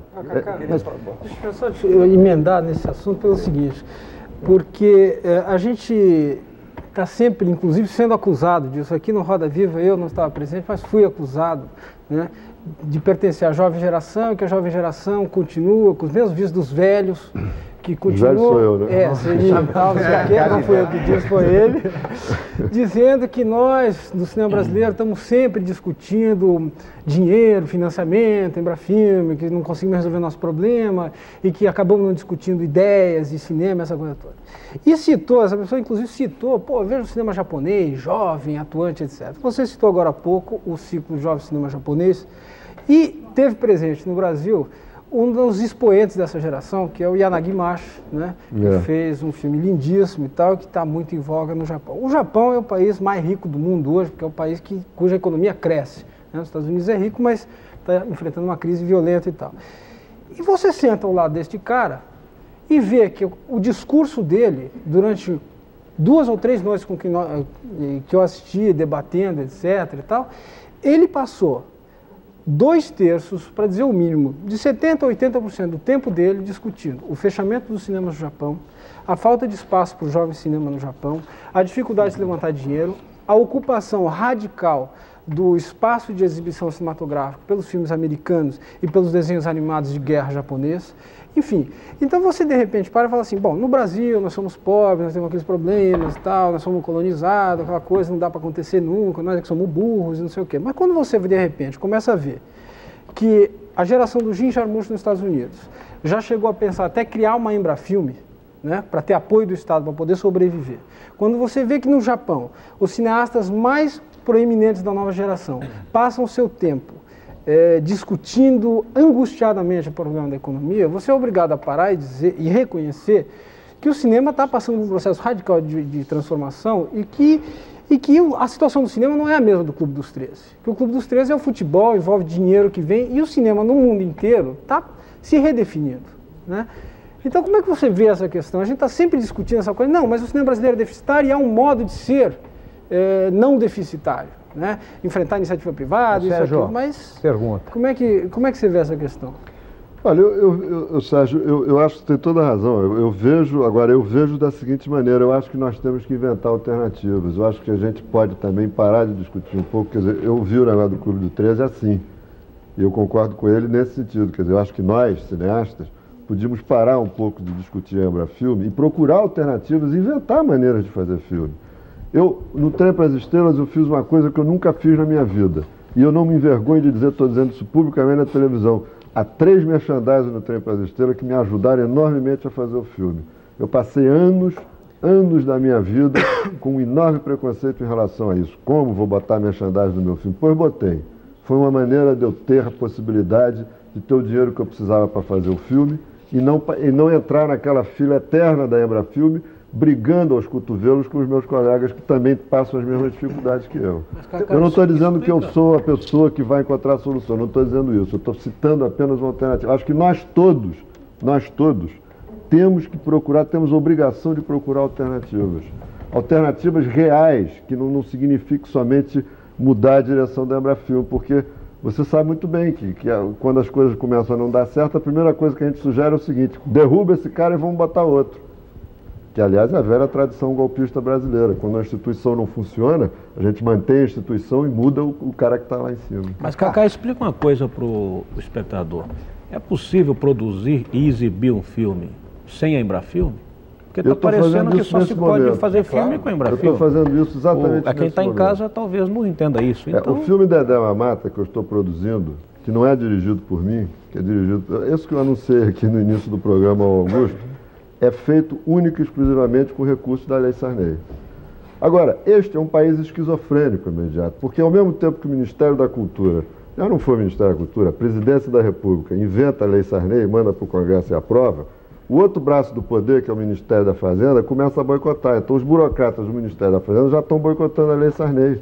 Deixa eu só emendar nesse assunto pelo seguinte, porque a gente está sempre, inclusive, sendo acusado disso. Aqui no Roda Viva eu não estava presente, mas fui acusado, né, de pertencer à jovem geração, e que a jovem geração continua com os mesmos vícios dos velhos, que continuam... Velho sou eu, né? Seria tal, não sei o quê, não fui eu que disse, foi ele, dizendo que nós, do cinema brasileiro, estamos sempre discutindo dinheiro, financiamento, Embrafilme, que não conseguimos resolver nosso problema, e que acabamos não discutindo ideias de cinema, essa coisa toda. E citou, essa pessoa inclusive citou, veja o cinema japonês, jovem, atuante, etc. Você citou agora há pouco o ciclo Jovem Cinema Japonês, e teve presente no Brasil um dos expoentes dessa geração, que é o Yanagi-Mashi, né? Que fez um filme lindíssimo e tal, que está muito em voga no Japão. O Japão é o país mais rico do mundo hoje, porque é o país cuja economia cresce, né? Os Estados Unidos é rico, mas está enfrentando uma crise violenta e tal. E você senta ao lado deste cara e vê que o discurso dele, durante 2 ou 3 noites que eu assisti, debatendo, etc. e tal, ele passou 2/3, para dizer o mínimo, de 70% a 80% do tempo dele discutindo o fechamento dos cinemas no Japão, a falta de espaço para o jovem cinema no Japão, a dificuldade de levantar dinheiro, a ocupação radical do espaço de exibição cinematográfica pelos filmes americanos e pelos desenhos animados de guerra japonês. Enfim, então você de repente para e fala assim, bom, no Brasil nós somos pobres, nós temos aqueles problemas e tal, nós somos colonizados, aquela coisa não dá para acontecer nunca, nós é que somos burros e não sei o quê. Mas quando você de repente começa a ver que a geração do Jim Jarmusch nos Estados Unidos já chegou a pensar até criar uma Embrafilme, né, para ter apoio do Estado, para poder sobreviver. Quando você vê que no Japão os cineastas mais proeminentes da nova geração passam o seu tempo discutindo angustiadamente o problema da economia, você é obrigado a parar e reconhecer que o cinema está passando por um processo radical de transformação e que a situação do cinema não é a mesma do Clube dos 13. Que o Clube dos 13 é o futebol, envolve dinheiro que vem, e o cinema no mundo inteiro está se redefinindo, né? Então, como é que você vê essa questão? A gente está sempre discutindo essa coisa. Não, mas o cinema brasileiro é deficitário e há um modo de ser não deficitário, né? Enfrentar a iniciativa privada, Sérgio, aqui, mas pergunta. Como é que você vê essa questão? Olha, Sérgio, eu acho que você tem toda a razão. Eu vejo da seguinte maneira, eu acho que nós temos que inventar alternativas. Eu acho que a gente pode também parar de discutir um pouco, quer dizer, eu vi o negócio do Clube do 13 assim, e eu concordo com ele nesse sentido, quer dizer, eu acho que nós, cineastas, podíamos parar um pouco de discutir a Embrafilme e procurar alternativas, inventar maneiras de fazer filme. No Trem para as Estrelas, eu fiz uma coisa que eu nunca fiz na minha vida, e eu não me envergonho de dizer, estou dizendo isso publicamente na televisão. Há 3 merchandising no Trem para as Estrelas que me ajudaram enormemente a fazer o filme. Eu passei anos da minha vida com um enorme preconceito em relação a isso. Como vou botar merchandising no meu filme? Pois botei. Foi uma maneira de eu ter a possibilidade de ter o dinheiro que eu precisava para fazer o filme e não entrar naquela fila eterna da Embrafilme, brigando aos cotovelos com os meus colegas que também passam as mesmas dificuldades que eu. Eu não estou dizendo que eu sou a pessoa que vai encontrar a solução, não estou dizendo isso, eu estou citando apenas uma alternativa. Acho que nós todos temos que procurar, temos obrigação de procurar alternativas reais, que não signifique somente mudar a direção da Embrafilme, porque você sabe muito bem que quando as coisas começam a não dar certo, a primeira coisa que a gente sugere é o seguinte: derruba esse cara e vamos botar outro. que aliás é a velha tradição golpista brasileira. Quando a instituição não funciona, a gente mantém a instituição e muda o cara que está lá em cima. Mas, Cacá, explica uma coisa para o espectador. É possível produzir e exibir um filme sem a Embrafilme? Porque está parecendo que só se pode fazer filme com a Embrafilme. Eu estou fazendo isso exatamente quem está em casa talvez não entenda isso. Então... o filme Dedé Mamata que eu estou produzindo, que não é dirigido por mim, que é dirigido... Esse que eu anunciei aqui no início do programa ao Augusto, é feito única e exclusivamente com recursos da Lei Sarney. Agora, este é um país esquizofrênico imediato, porque ao mesmo tempo que o Ministério da Cultura, já não foi o Ministério da Cultura, a Presidência da República inventa a Lei Sarney, manda para o Congresso e aprova, o outro braço do poder, que é o Ministério da Fazenda, começa a boicotar. Então os burocratas do Ministério da Fazenda já estão boicotando a Lei Sarney.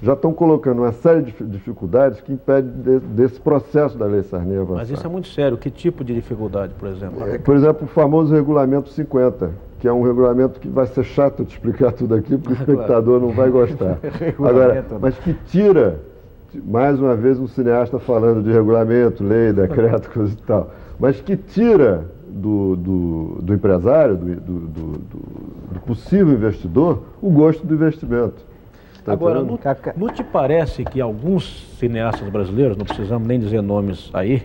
Já estão colocando uma série de dificuldades que impedem desse processo da Lei Sarney avançar. Mas isso é muito sério. Que tipo de dificuldade, por exemplo? Por exemplo, o famoso Regulamento 50, que é um regulamento que vai ser chato de explicar tudo aqui, porque o espectador não vai gostar. Agora, mas que tira, mais uma vez um cineasta falando de regulamento, lei, decreto, coisa e tal, mas que tira do empresário, do possível investidor, o gosto do investimento. Tá. Agora, não te parece que alguns cineastas brasileiros, não precisamos nem dizer nomes aí,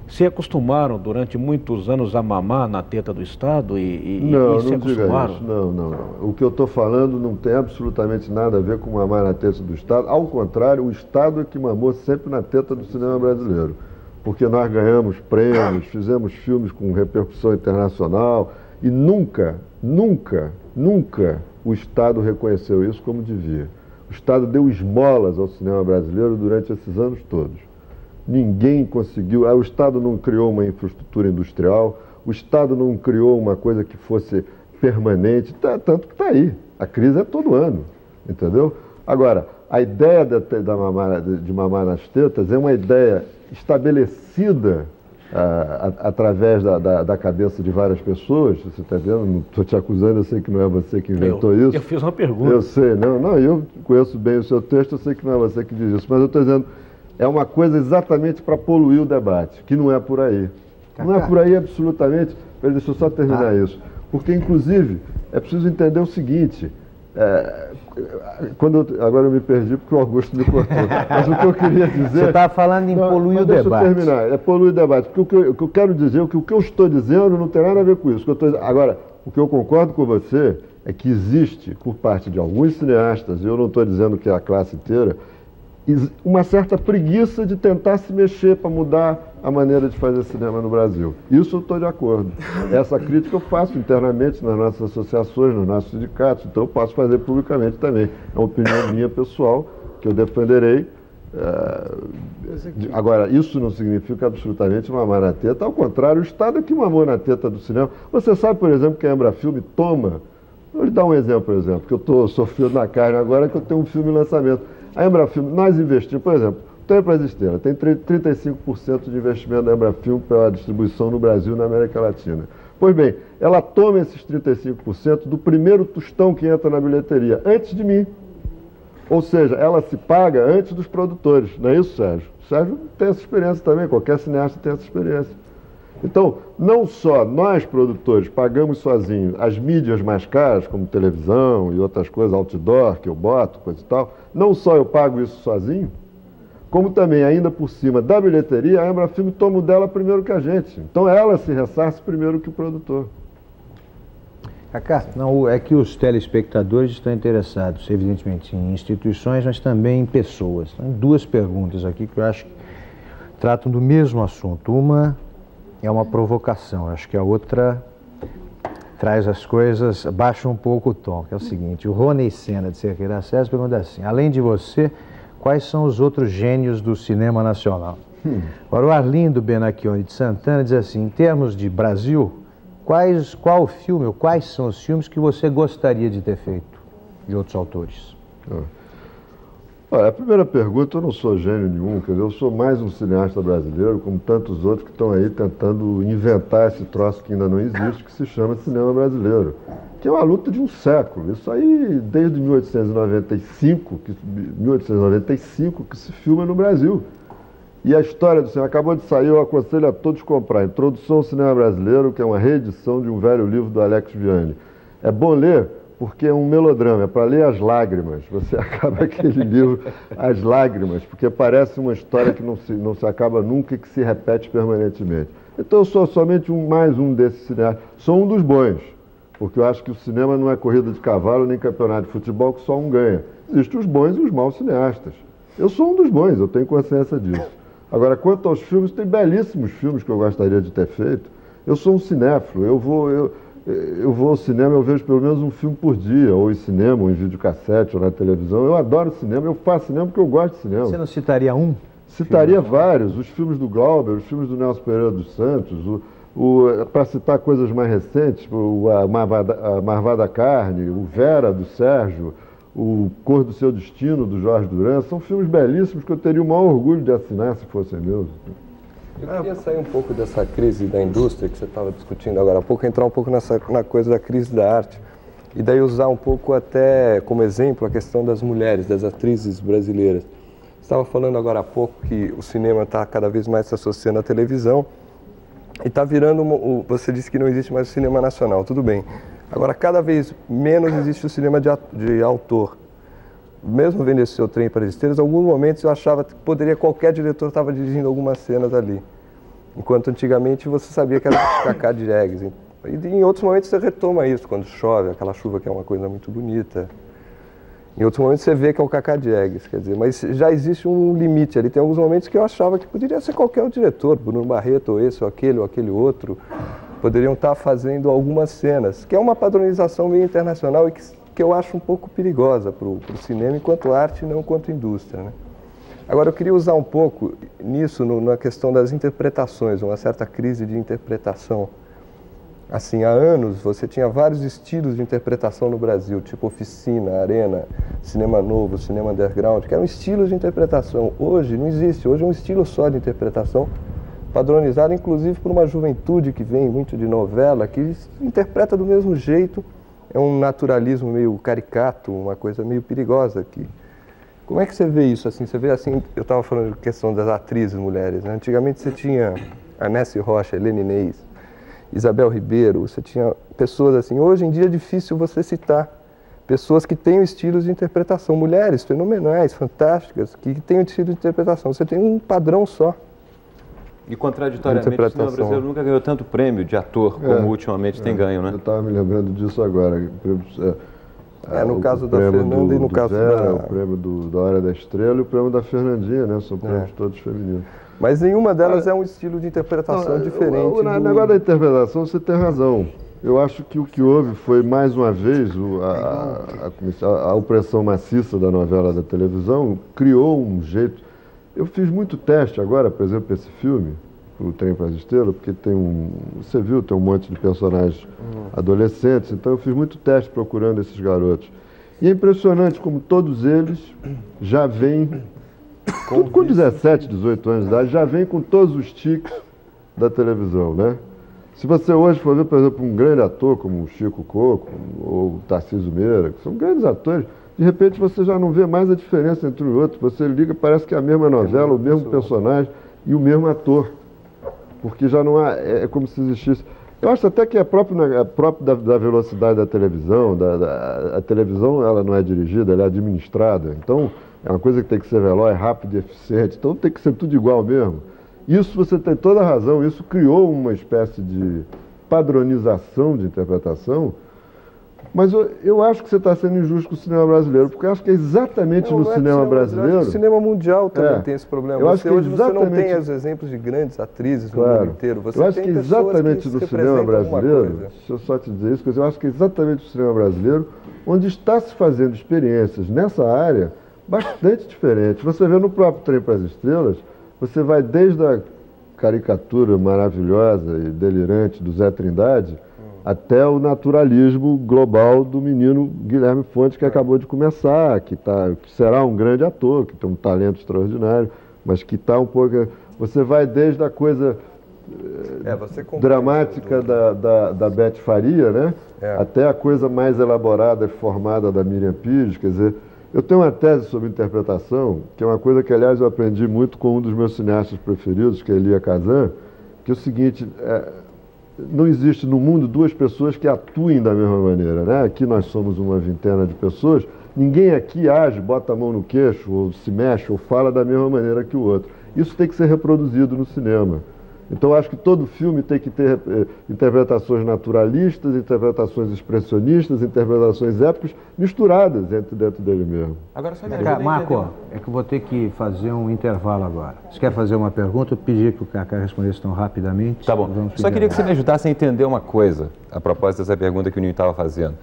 se acostumaram durante muitos anos a mamar na teta do Estado e se acostumaram? Não. O que eu estou falando não tem absolutamente nada a ver com mamar na teta do Estado. Ao contrário, o Estado é que mamou sempre na teta do cinema brasileiro. Porque nós ganhamos prêmios, fizemos filmes com repercussão internacional e nunca o Estado reconheceu isso como devia. O Estado deu esmolas ao cinema brasileiro durante esses anos todos. Ninguém conseguiu, o Estado não criou uma infraestrutura industrial, o Estado não criou uma coisa que fosse permanente, tanto que está aí. A crise é todo ano, entendeu? Agora, a ideia de mamar nas tetas é uma ideia estabelecida através da cabeça de várias pessoas. Você está vendo? Não estou te acusando, eu sei que não é você que inventou isso. Eu fiz uma pergunta. Eu sei, eu conheço bem o seu texto, eu sei que não é você que diz isso, mas eu estou dizendo, é uma coisa exatamente para poluir o debate, que não é por aí. Não é por aí absolutamente. Deixa eu só terminar isso. Porque, inclusive, é preciso entender o seguinte... agora eu me perdi porque o Augusto me cortou. Mas o que eu queria dizer... Você estava falando em poluir o debate. Deixa eu terminar. É poluir o debate. Porque o que eu quero dizer, o que eu estou dizendo não tem nada a ver com isso. Agora, o que eu concordo com você é que existe, por parte de alguns cineastas, e eu não estou dizendo que é a classe inteira, uma certa preguiça de tentar se mexer para mudar a maneira de fazer cinema no Brasil. Isso eu estou de acordo. Essa crítica eu faço internamente nas nossas associações, nos nossos sindicatos, então eu posso fazer publicamente também. É uma opinião minha pessoal, que eu defenderei. Agora, isso não significa absolutamente mamar na teta, ao contrário, o Estado é que mamou na teta do cinema. Você sabe, por exemplo, que a Embrafilme toma... Vou lhe dar um exemplo, por exemplo, que eu estou sofrendo na carne agora, que eu tenho um filme em lançamento. A Embrafilme, nós investimos, por exemplo, Tempo para as Estrelas, tem 35% de investimento da Embrafilme pela distribuição no Brasil e na América Latina. Pois bem, ela toma esses 35% do primeiro tostão que entra na bilheteria, antes de mim. Ou seja, ela se paga antes dos produtores, não é isso, Sérgio? O Sérgio tem essa experiência também, qualquer cineasta tem essa experiência. Então, não só nós, produtores, pagamos sozinhos as mídias mais caras, como televisão e outras coisas, outdoor, que eu boto, coisa e tal, não só eu pago isso sozinho, como também, ainda por cima da bilheteria, a Embrafilme toma o dela primeiro que a gente. Então, ela se ressarce primeiro que o produtor. Cacá, não, é que os telespectadores estão interessados, evidentemente, em instituições, mas também em pessoas. Tem duas perguntas aqui que eu acho que tratam do mesmo assunto. Uma é uma provocação, acho que a outra traz as coisas, baixa um pouco o tom, que é o seguinte: o Rony Senna, de Cerqueira César, pergunta assim: além de você, quais são os outros gênios do cinema nacional? Agora, o Arlindo Benacchione, de Santana, diz assim: em termos de Brasil, qual filme ou quais são os filmes que você gostaria de ter feito de outros autores? Olha, a primeira pergunta, eu não sou gênio nenhum, quer dizer, eu sou mais um cineasta brasileiro, como tantos outros que estão aí tentando inventar esse troço que ainda não existe, que se chama cinema brasileiro, que é uma luta de um século. Isso aí, desde 1895 que se filma no Brasil. E a história do cinema acabou de sair, eu aconselho a todos comprar. Introdução ao Cinema Brasileiro, que é uma reedição de um velho livro do Alex Vianney. É bom ler porque é um melodrama, é para ler as lágrimas. Você acaba aquele livro, as lágrimas, porque parece uma história que não se acaba nunca e que se repete permanentemente. Então eu sou somente mais um desses cineastas. Sou um dos bons, porque eu acho que o cinema não é corrida de cavalo nem campeonato de futebol que só um ganha. Existem os bons e os maus cineastas. Eu sou um dos bons, eu tenho consciência disso. Agora, quanto aos filmes, tem belíssimos filmes que eu gostaria de ter feito. Eu sou um cinéfilo, eu vou ao cinema, eu vejo pelo menos um filme por dia, ou em cinema, ou em videocassete, ou na televisão. Eu adoro cinema, eu faço cinema porque eu gosto de cinema. Você não citaria um? Citaria vários, os filmes do Glauber, os filmes do Nelson Pereira dos Santos, para citar coisas mais recentes, a Marvada Carne, o Vera, do Sérgio, o Cor do Seu Destino, do Jorge Duran, são filmes belíssimos que eu teria o maior orgulho de assinar se fossem meus. Eu queria sair um pouco dessa crise da indústria que você estava discutindo agora há pouco, entrar um pouco na coisa da crise da arte, e daí usar um pouco até como exemplo a questão das mulheres, das atrizes brasileiras. Você estava falando agora há pouco que o cinema está cada vez mais se associando à televisão, e está virando, você disse que não existe mais o cinema nacional, tudo bem. Agora, cada vez menos existe o cinema de autor. Mesmo vendo esse seu Trem para as Estrelas, em alguns momentos eu achava que qualquer diretor estava dirigindo algumas cenas ali. Enquanto antigamente você sabia que era o Cacá Diegues. E em outros momentos você retoma isso, quando chove, aquela chuva que é uma coisa muito bonita. Em outros momentos você vê que é o Cacá Diegues, quer dizer, mas já existe um limite ali. Tem alguns momentos que eu achava que poderia ser qualquer diretor, Bruno Barreto, ou esse, ou aquele outro, poderiam estar fazendo algumas cenas, que é uma padronização meio internacional e que eu acho um pouco perigosa para o cinema enquanto arte e não enquanto indústria, né? Agora, eu queria usar um pouco nisso, na questão das interpretações, uma certa crise de interpretação. Assim, há anos você tinha vários estilos de interpretação no Brasil, tipo Oficina, Arena, Cinema Novo, Cinema Underground, que eram estilos de interpretação. Hoje não existe, hoje é um estilo só de interpretação, padronizado inclusive por uma juventude que vem muito de novela, que interpreta do mesmo jeito, é um naturalismo meio caricato, uma coisa meio perigosa aqui. Como é que você vê isso? Assim, você vê assim, eu estava falando de questão das atrizes mulheres, né? Antigamente você tinha a Nessie Rocha, Helena Inês, Isabel Ribeiro, você tinha pessoas assim. Hoje em dia é difícil você citar pessoas que têm estilos de interpretação, mulheres fenomenais, fantásticas, que têm um estilo de interpretação. Você tem um padrão só. E contraditoriamente, o cinema brasileiro nunca ganhou tanto prêmio de ator como ultimamente tem ganho, né? Eu estava me lembrando disso agora. No caso da Fernanda e no caso da... O prêmio da Hora da Estrela e o prêmio da Fernandinha, né? São prêmios todos femininos. Mas nenhuma delas é um estilo de interpretação diferente. O negócio da interpretação, você tem razão. Eu acho que o que houve foi, mais uma vez, a opressão maciça da novela da televisão criou um jeito... Eu fiz muito teste agora, por exemplo, esse filme, o Trem para as Estrelas, porque você viu, tem um monte de personagens adolescentes, então eu fiz muito teste procurando esses garotos. E é impressionante como todos eles já vêm, com 17, 18 anos de idade, já vêm com todos os tiques da televisão, né? Se você hoje for ver, por exemplo, um grande ator como o Chico Coco ou o Tarcísio Meira, que são grandes atores, de repente você já não vê mais a diferença entre um e outro. Você liga, parece que é a mesma novela, o mesmo personagem e o mesmo ator. Porque já não há, é como se existisse... Eu acho até que é próprio da velocidade da televisão. A televisão, ela não é dirigida, ela é administrada. Então, é uma coisa que tem que ser veloz, rápida e eficiente. Então, tem que ser tudo igual mesmo. Isso você tem toda a razão. Isso criou uma espécie de padronização de interpretação. Mas eu acho que você está sendo injusto com o cinema brasileiro, porque eu acho que é exatamente no cinema brasileiro... O cinema mundial também tem esse problema. Eu acho que hoje você não tem os exemplos de grandes atrizes no mundo inteiro. Eu acho que exatamente no cinema brasileiro, deixa eu só te dizer isso, eu acho que é exatamente no cinema brasileiro onde está se fazendo experiências nessa área bastante diferentes. Você vê no próprio Trem para as Estrelas, você vai desde a caricatura maravilhosa e delirante do Zé Trindade, até o naturalismo global do menino Guilherme Fontes, que acabou de começar, que será um grande ator, que tem um talento extraordinário, mas que está um pouco... Você vai desde a coisa dramática da Beth Faria, né? Até a coisa mais elaborada e formada da Miriam Pires. Quer dizer, eu tenho uma tese sobre interpretação, que é uma coisa que, aliás, eu aprendi muito com um dos meus cineastas preferidos, que é Elia Kazan, que é o seguinte... não existe no mundo duas pessoas que atuem da mesma maneira, né? Aqui nós somos uma vintena de pessoas, ninguém aqui age, bota a mão no queixo, ou se mexe, ou fala da mesma maneira que o outro. Isso tem que ser reproduzido no cinema. Então, eu acho que todo filme tem que ter interpretações naturalistas, interpretações expressionistas, interpretações épicas, misturadas dentro dele mesmo. Agora, só me ajuda a Marco, é que eu vou ter que fazer um intervalo agora. Você quer fazer uma pergunta? Eu pedi que o Cacá respondesse tão rapidamente. Tá bom. Só queria que você me ajudasse a entender uma coisa, a propósito dessa pergunta que o Ninho estava fazendo.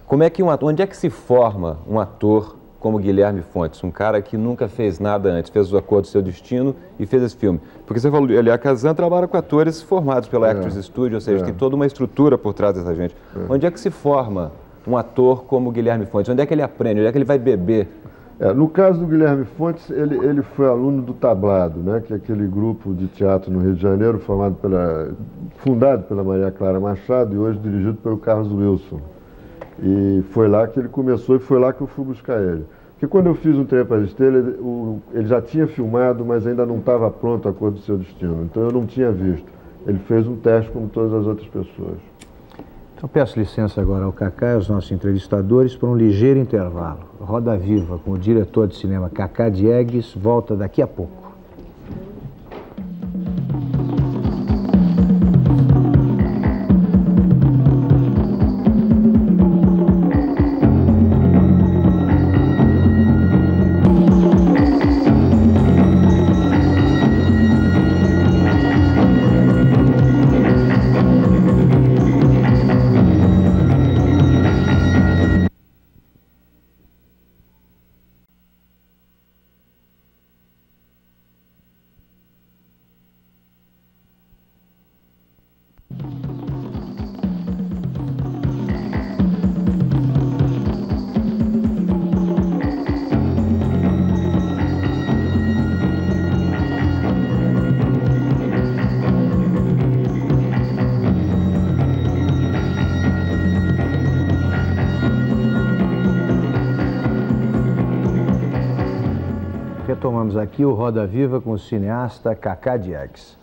Como é que onde é que se forma um ator como Guilherme Fontes, um cara que nunca fez nada antes, fez o Acordo do Seu Destino e fez esse filme? Porque você falou, Elia Kazan trabalha com atores formados pela Actors Studio, ou seja, tem toda uma estrutura por trás dessa gente. Onde é que se forma um ator como Guilherme Fontes? Onde é que ele aprende? Onde é que ele vai beber? No caso do Guilherme Fontes, ele foi aluno do Tablado, né, que é aquele grupo de teatro no Rio de Janeiro, fundado pela Maria Clara Machado e hoje dirigido pelo Carlos Wilson. E foi lá que ele começou e foi lá que eu fui buscar ele. Porque quando eu fiz um Trem para as Estrelas, ele já tinha filmado, mas ainda não estava pronto a Cor do Seu Destino. Então eu não tinha visto. Ele fez um teste como todas as outras pessoas. Então peço licença agora ao Cacá e aos nossos entrevistadores por um ligeiro intervalo. Roda Viva com o diretor de cinema Cacá Diegues volta daqui a pouco. Retomamos aqui o Roda Viva com o cineasta Cacá Diegues.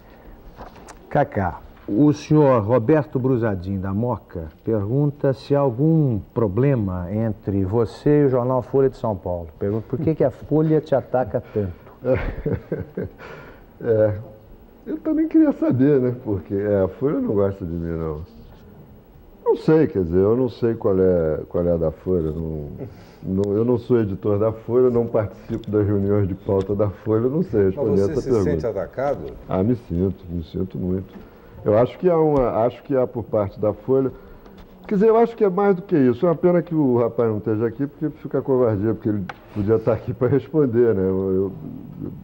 Cacá, o senhor Roberto Brusadin, da Moca, pergunta se há algum problema entre você e o jornal Folha de São Paulo. Pergunta por que a Folha te ataca tanto. Eu também queria saber, né? Porque a Folha não gosta de mim, não. Não sei, quer dizer, eu não sei qual é a da Folha. Eu não sou editor da Folha, não participo das reuniões de pauta da Folha, não sei responder essa pergunta. Mas você se sente atacado? Me sinto muito. Eu acho que há por parte da Folha, quer dizer, eu acho que é mais do que isso. É uma pena que o rapaz não esteja aqui, porque fica covardia, porque ele podia estar aqui para responder, né? Eu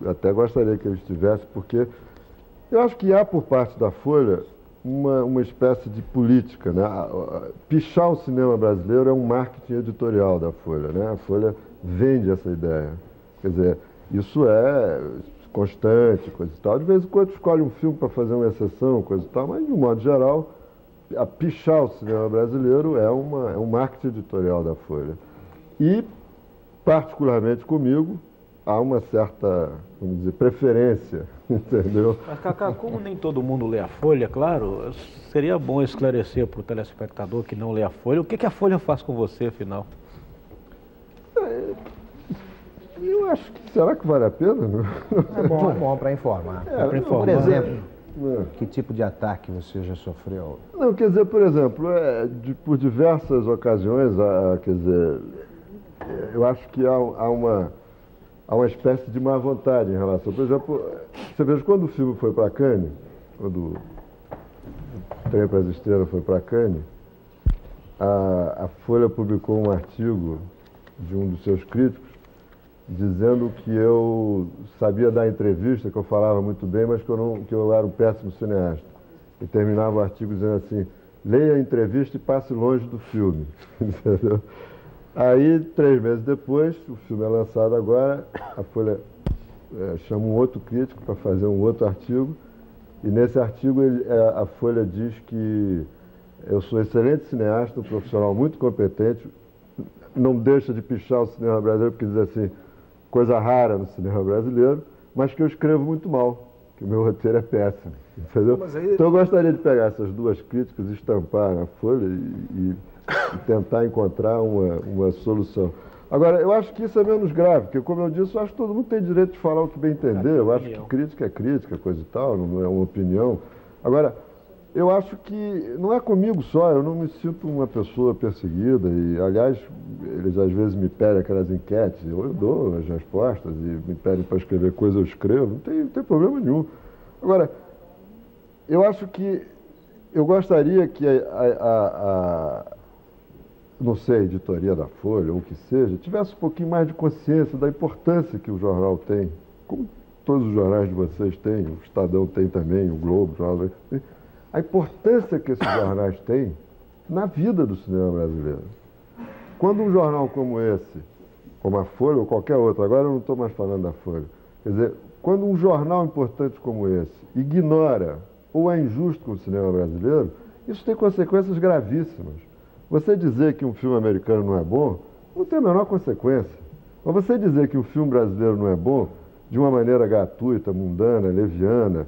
até gostaria que ele estivesse, porque eu acho que há por parte da Folha uma espécie de política, né? Pichar o cinema brasileiro é um marketing editorial da Folha, né? A Folha vende essa ideia. Quer dizer, isso é constante, coisa e tal. De vez em quando escolhe um filme para fazer uma exceção, coisa e tal, mas de um modo geral, a pichar o cinema brasileiro é um marketing editorial da Folha. E, particularmente comigo, há uma certa, vamos dizer, preferência, entendeu? Mas, Cacá, como nem todo mundo lê a Folha, claro, seria bom esclarecer para o telespectador que não lê a Folha, o que a Folha faz com você, afinal? Eu acho que, será que vale a pena? É bom para informar. Por exemplo, que tipo de ataque você já sofreu? Não, quer dizer, por exemplo, por diversas ocasiões, quer dizer, eu acho que há uma espécie de má vontade em relação. Por exemplo, você veja, quando o filme foi para Cannes, quando o Trem para as Estrelas foi para Cannes, a Folha publicou um artigo de um dos seus críticos dizendo que eu sabia dar entrevista, que eu falava muito bem, mas que eu era um péssimo cineasta. E terminava o artigo dizendo assim: leia a entrevista e passe longe do filme. Entendeu? Aí, 3 meses depois, o filme é lançado agora, a Folha chama um outro crítico para fazer um outro artigo, e nesse artigo a Folha diz que eu sou excelente cineasta, um profissional muito competente, não deixa de pichar o cinema brasileiro, porque diz assim, coisa rara no cinema brasileiro, mas que eu escrevo muito mal, que que o meu roteiro é péssimo, entendeu? Então eu gostaria de pegar essas duas críticas, estampar na folha e tentar encontrar uma solução. Agora, eu acho que isso é menos grave, porque, como eu disse, eu acho que todo mundo tem direito de falar o que bem entender. Eu acho que crítica é crítica, coisa e tal, não é uma opinião. Agora, eu acho que não é comigo só, eu não me sinto uma pessoa perseguida e, aliás, eles às vezes me pedem aquelas enquetes, eu dou as respostas e me pedem para escrever coisa, eu escrevo, não tem problema nenhum. Agora, eu acho que eu gostaria que não sei, a editoria da Folha ou o que seja, tivesse um pouquinho mais de consciência da importância que o jornal tem, como todos os jornais de vocês têm, o Estadão tem também, o Globo, o Jornal tem, a importância que esses jornais têm na vida do cinema brasileiro. Quando um jornal como esse, como a Folha ou qualquer outro, agora eu não estou mais falando da Folha, quer dizer, quando um jornal importante como esse ignora ou é injusto com o cinema brasileiro, isso tem consequências gravíssimas. Você dizer que um filme americano não é bom, não tem a menor consequência. Mas você dizer que um filme brasileiro não é bom, de uma maneira gratuita, mundana, leviana,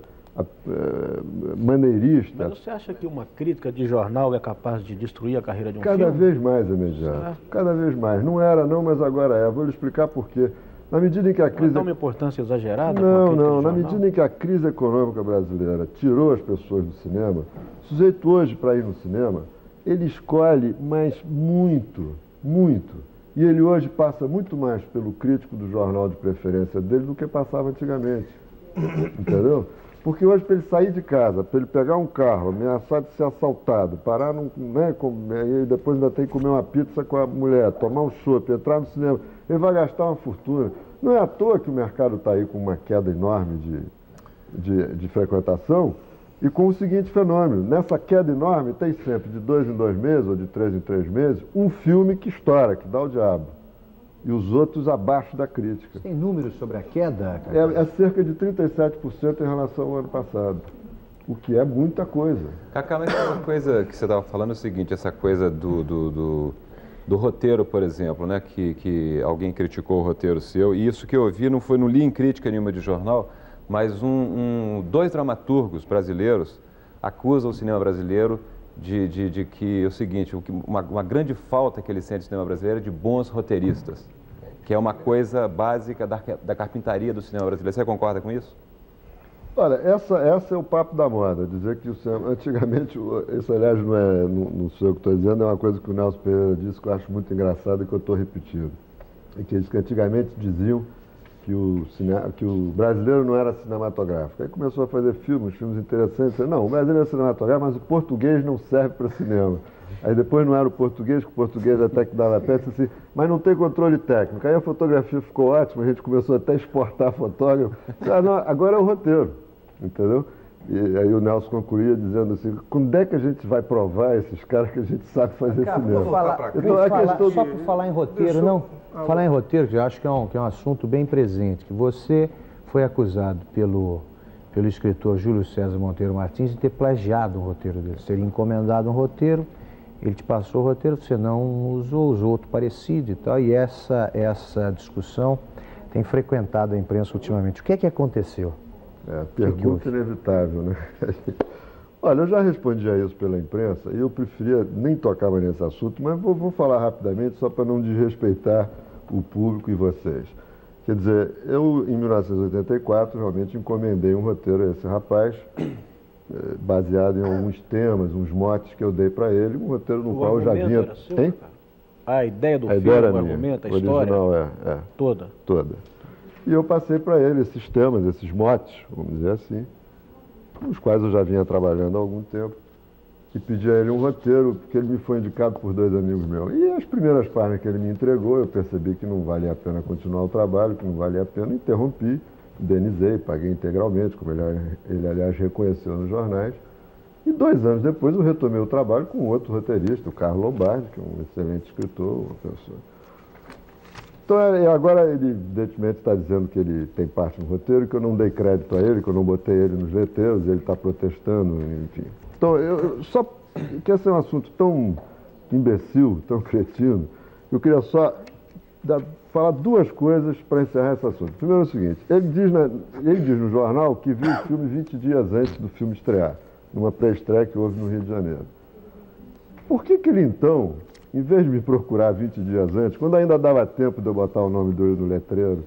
maneirista... Mas você acha que uma crítica de jornal é capaz de destruir a carreira de um filme? Cada vez mais, imediato. Cada vez mais. Não era não, mas agora é. Vou lhe explicar por quê. Na medida em que a crise... Mas dá uma importância exagerada? Não. Na medida em que a crise econômica brasileira tirou as pessoas do cinema, o sujeito hoje, para ir no cinema, ele escolhe, mas muito. E ele hoje passa muito mais pelo crítico do jornal de preferência dele do que passava antigamente. Entendeu? Porque hoje, para ele sair de casa, para ele pegar um carro, ameaçar de ser assaltado, parar e depois ainda tem que comer uma pizza com a mulher, tomar um chopp, entrar no cinema, ele vai gastar uma fortuna. Não é à toa que o mercado está aí com uma queda enorme de frequentação e com o seguinte fenômeno: nessa queda enorme tem sempre, de 2 em 2 meses ou de 3 em 3 meses, um filme que estoura, que dá o diabo. E os outros abaixo da crítica. Você tem números sobre a queda? É cerca de 37% em relação ao ano passado, o que é muita coisa. Cacá, mas uma coisa que você estava falando é o seguinte, essa coisa do roteiro, por exemplo, né, que alguém criticou o roteiro seu, e isso que eu ouvi não li em crítica nenhuma de jornal, mas dois dramaturgos brasileiros acusam o cinema brasileiro de que é o seguinte, uma grande falta que ele sente no cinema brasileiro é de bons roteiristas, que é uma coisa básica da carpintaria do cinema brasileiro. Você concorda com isso? Olha, essa é o papo da moda, dizer que o cinema, antigamente, isso aliás não sou eu que estou dizendo, é uma coisa que o Nelson Pereira disse que eu acho muito engraçado e que eu estou repetindo. É que eles que antigamente diziam que o brasileiro não era cinematográfico. Aí começou a fazer filmes interessantes. Não, o brasileiro é cinematográfico, mas o português não serve para cinema. Aí depois não era o português, que o português até que dava pé, assim, mas não tem controle técnico. Aí a fotografia ficou ótima, a gente começou até a exportar fotógrafo. Agora é o roteiro, entendeu? E aí o Nelson concluía dizendo assim, quando é que a gente vai provar esses caras que a gente sabe fazer cinema? Só por falar em roteiro, falar em roteiro, que eu acho que é um assunto bem presente, que você foi acusado pelo escritor Júlio César Monteiro Martins de ter plagiado um roteiro dele, ter encomendado um roteiro, ele te passou o roteiro, você não usou outro parecido e tal, e essa discussão tem frequentado a imprensa ultimamente. O que é que aconteceu? Pergunta inevitável, né? Olha, eu já respondi a isso pela imprensa e eu preferia nem tocar mais nesse assunto, mas vou falar rapidamente só para não desrespeitar o público e vocês. Quer dizer, eu em 1984 realmente encomendei um roteiro a esse rapaz, baseado em alguns temas, uns motes que eu dei para ele, um roteiro no qual eu já vinha... Era seu, hein? A ideia do filme, o argumento, a história? Original, Toda? Toda. E eu passei para ele esses temas, esses motes, vamos dizer assim, com os quais eu já vinha trabalhando há algum tempo, e pedi a ele um roteiro, porque ele me foi indicado por 2 amigos meus. E as primeiras páginas que ele me entregou, eu percebi que não valia a pena continuar o trabalho, que não valia a pena, interrompi, indenizei, paguei integralmente, como ele aliás reconheceu nos jornais. E 2 anos depois eu retomei o trabalho com outro roteirista, o Carlos Lombardi, que é um excelente escritor, uma pessoa. Então, agora ele, evidentemente, está dizendo que ele tem parte no roteiro, que eu não dei crédito a ele, que eu não botei ele nos roteiros, ele está protestando, enfim. Então, que esse é um assunto tão imbecil, tão cretino, eu queria só falar duas coisas para encerrar esse assunto. Primeiro é o seguinte, ele diz no jornal que viu o filme 20 dias antes do filme estrear, numa pré-estreia que houve no Rio de Janeiro. Por que ele então, em vez de me procurar 20 dias antes, quando ainda dava tempo de eu botar o nome dele no letreiro,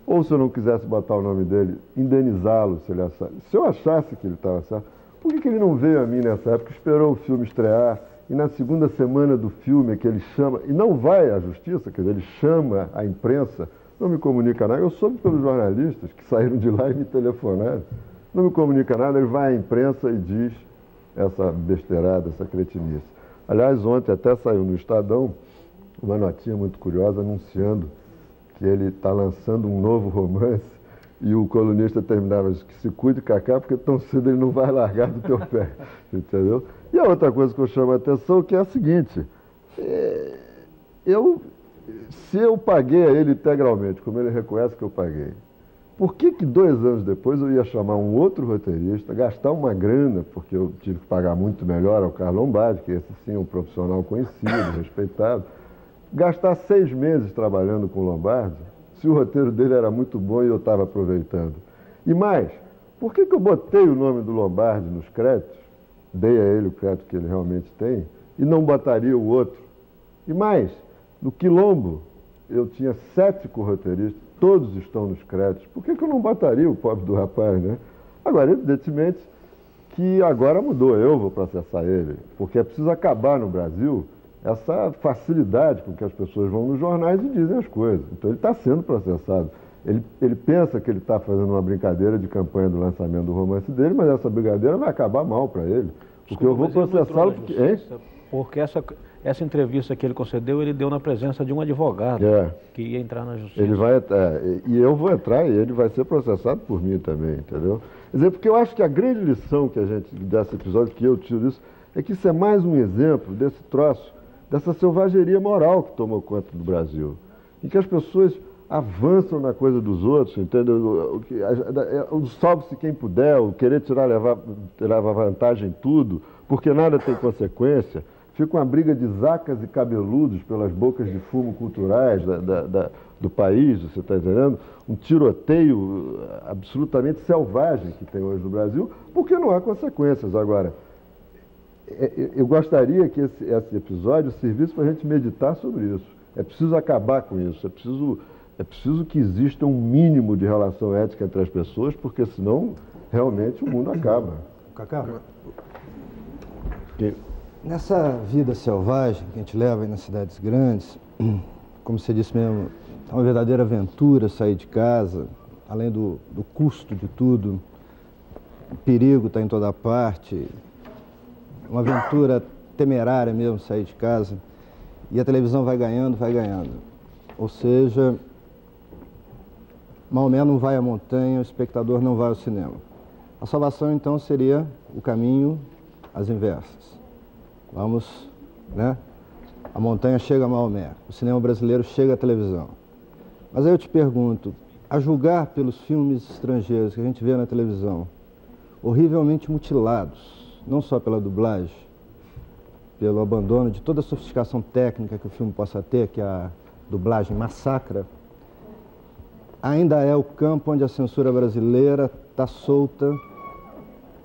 ou se eu não quisesse botar o nome dele, indenizá-lo se ele achasse, se eu achasse que ele estava certo, por que ele não veio a mim nessa época, esperou o filme estrear, e na segunda semana do filme que ele chama, e não vai à justiça, quer dizer, ele chama a imprensa, não me comunica nada, eu soube pelos jornalistas que saíram de lá e me telefonaram, não me comunica nada, ele vai à imprensa e diz essa besteirada, essa cretinice. Aliás, ontem até saiu no Estadão uma notinha muito curiosa anunciando que ele está lançando um novo romance e o colunista terminava que se cuide, Cacá, porque tão cedo ele não vai largar do teu pé, entendeu? E a outra coisa que eu chamo a atenção que é a seguinte, se eu paguei a ele integralmente, como ele reconhece que eu paguei, por que 2 anos depois eu ia chamar um outro roteirista, gastar uma grana, porque eu tive que pagar muito melhor ao Carlos Lombardi, que esse sim é um profissional conhecido, respeitado, gastar 6 meses trabalhando com o Lombardi, se o roteiro dele era muito bom e eu estava aproveitando. E mais, por que eu botei o nome do Lombardi nos créditos, dei a ele o crédito que ele realmente tem, e não botaria o outro? E mais, no Quilombo, eu tinha 7 corroteiristas, todos estão nos créditos. Por que eu não botaria o pobre do rapaz, né? Agora, evidentemente, que agora mudou, eu vou processar ele, porque é preciso acabar no Brasil essa facilidade com que as pessoas vão nos jornais e dizem as coisas. Então ele está sendo processado. Ele pensa que ele está fazendo uma brincadeira de campanha do lançamento do romance dele, mas essa brincadeira vai acabar mal para ele. Porque eu vou processá-lo porque essa entrevista que ele concedeu, ele deu na presença de um advogado que ia entrar na justiça. Ele vai, e eu vou entrar e ele vai ser processado por mim também, entendeu? Quer dizer, porque eu acho que a grande lição que desse episódio, que eu tiro disso, é que isso é mais um exemplo desse troço, dessa selvageria moral que tomou conta do Brasil, em que as pessoas avançam na coisa dos outros, entendeu? O salve-se quem puder, o querer levar vantagem em tudo, porque nada tem consequência. Fica uma briga de zacas e cabeludos pelas bocas de fumo culturais do país, você está entendendo? Um tiroteio absolutamente selvagem que tem hoje no Brasil, porque não há consequências. Agora, eu gostaria que esse episódio servisse para a gente meditar sobre isso. É preciso acabar com isso, é preciso que exista um mínimo de relação ética entre as pessoas, porque senão realmente o mundo acaba. Cacá, nessa vida selvagem que a gente leva aí nas cidades grandes, como você disse mesmo, é uma verdadeira aventura sair de casa, além do custo de tudo, o perigo está em toda parte, uma aventura temerária mesmo sair de casa, e a televisão vai ganhando, vai ganhando. Ou seja, Maomé não vai à montanha, o espectador não vai ao cinema. A salvação então seria o caminho às inversas. Vamos, né? A montanha chega a Maomé, o cinema brasileiro chega à televisão. Mas aí eu te pergunto, a julgar pelos filmes estrangeiros que a gente vê na televisão, horrivelmente mutilados, não só pela dublagem, pelo abandono de toda a sofisticação técnica que o filme possa ter, que a dublagem massacra, ainda é o campo onde a censura brasileira está solta,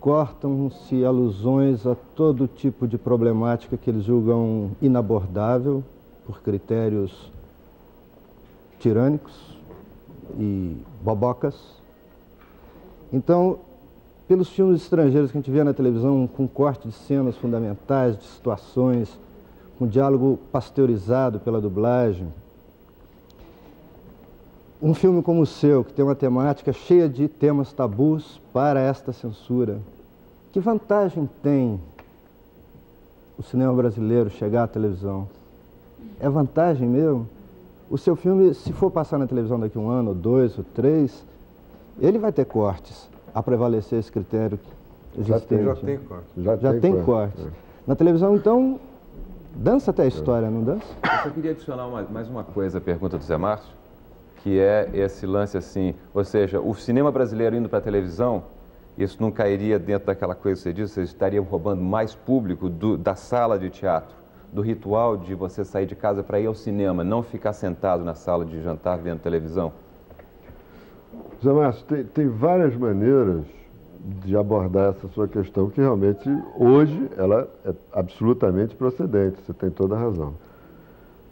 cortam-se alusões a todo tipo de problemática que eles julgam inabordável por critérios tirânicos e bobocas. Então, pelos filmes estrangeiros que a gente vê na televisão, com corte de cenas fundamentais, de situações, com diálogo pasteurizado pela dublagem, um filme como o seu, que tem uma temática cheia de temas tabus para esta censura, que vantagem tem o cinema brasileiro chegar à televisão? É vantagem mesmo? O seu filme, se for passar na televisão daqui a 1 ano, ou 2, ou 3, ele vai ter cortes a prevalecer esse critério existente. Já tem cortes. Já tem cortes. Na televisão, então, dança até a história, não dança? Eu só queria adicionar mais uma coisa à pergunta do Zé Márcio, que é esse lance assim, ou seja, o cinema brasileiro indo para a televisão, isso não cairia dentro daquela coisa que você disse, vocês estariam roubando mais público da sala de teatro do ritual de você sair de casa para ir ao cinema, não ficar sentado na sala de jantar vendo televisão? Zé Márcio, tem várias maneiras de abordar essa sua questão, que realmente hoje ela é absolutamente procedente, você tem toda a razão.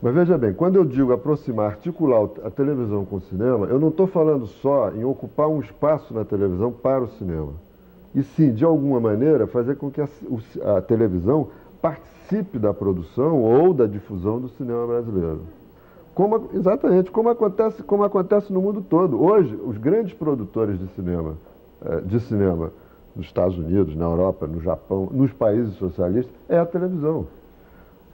Mas veja bem, quando eu digo aproximar, articular a televisão com o cinema, eu não estou falando só em ocupar um espaço na televisão para o cinema. E sim, de alguma maneira, fazer com que a televisão participe da produção ou da difusão do cinema brasileiro. Exatamente, como acontece no mundo todo. Hoje, os grandes produtores de cinema nos Estados Unidos, na Europa, no Japão, nos países socialistas, é a televisão.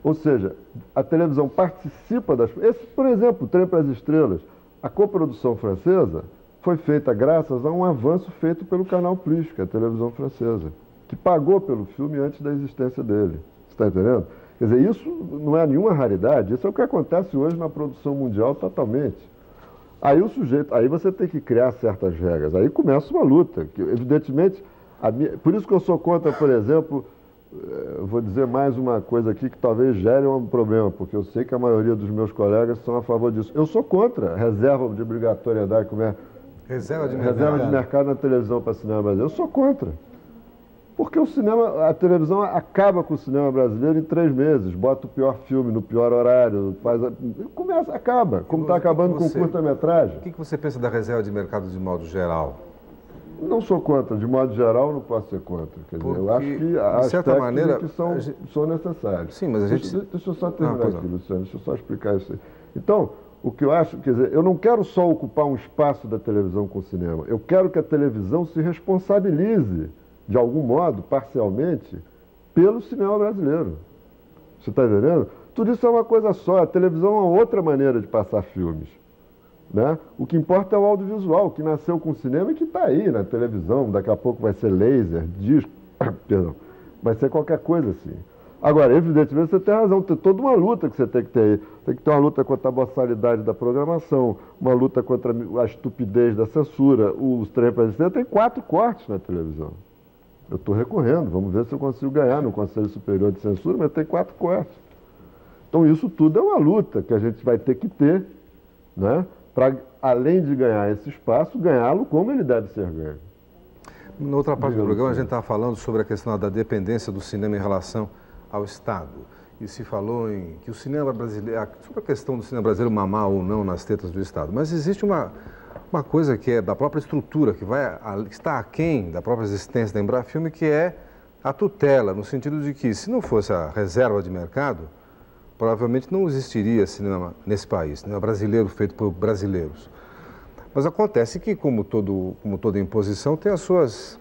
Ou seja, a televisão participa das... por exemplo, o Trem para as Estrelas, a coprodução francesa foi feita graças a um avanço feito pelo Canal Plus, que é a televisão francesa, que pagou pelo filme antes da existência dele. Você está entendendo? Quer dizer, isso não é nenhuma raridade, isso é o que acontece hoje na produção mundial totalmente. Aí aí você tem que criar certas regras, aí começa uma luta, que evidentemente, por isso que eu sou contra, por exemplo, eu vou dizer mais uma coisa aqui que talvez gere um problema, porque eu sei que a maioria dos meus colegas são a favor disso. Eu sou contra reserva de obrigatoriedade, como é? Reserva de mercado na televisão para cinema brasileiro. Eu sou contra. Porque a televisão acaba com o cinema brasileiro em 3 meses, bota o pior filme no pior horário, acaba, como está acabando com curta-metragem. O que você pensa da reserva de mercado de modo geral? Não sou contra, de modo geral não posso ser contra. Quer dizer, eu acho que há aspectos que são necessários. Sim, mas a gente... Deixa eu só terminar aqui, Luciano, deixa eu só explicar isso aí. Então, o que eu acho, quer dizer, eu não quero só ocupar um espaço da televisão com o cinema, eu quero que a televisão se responsabilize, de algum modo, parcialmente, pelo cinema brasileiro. Você está entendendo? Tudo isso é uma coisa só, a televisão é uma outra maneira de passar filmes. Né? O que importa é o audiovisual, que nasceu com o cinema e que está aí na televisão, daqui a pouco vai ser laser, disco, perdão, vai ser qualquer coisa assim. Agora, evidentemente, você tem razão, tem toda uma luta que você tem que ter aí. Tem que ter uma luta contra a boçalidade da programação, uma luta contra a estupidez da censura. Os Trem para as Estrelas tem 4 cortes na televisão. Eu estou recorrendo, vamos ver se eu consigo ganhar no Conselho Superior de Censura, mas tem 4 cortes. Então, isso tudo é uma luta que a gente vai ter que ter, né? Para, além de ganhar esse espaço, ganhá-lo como ele deve ser ganho. Na outra parte do programa, a gente estava falando sobre a questão da dependência do cinema em relação ao Estado. E se falou em que o cinema brasileiro, sobre a questão do cinema brasileiro mamar ou não nas tetas do Estado. Mas existe uma coisa que é da própria estrutura, que está aquém da própria existência da Embrafilme, que é a tutela, no sentido de que, se não fosse a reserva de mercado, provavelmente não existiria cinema nesse país, cinema brasileiro feito por brasileiros. Mas acontece que, como toda imposição, tem as suas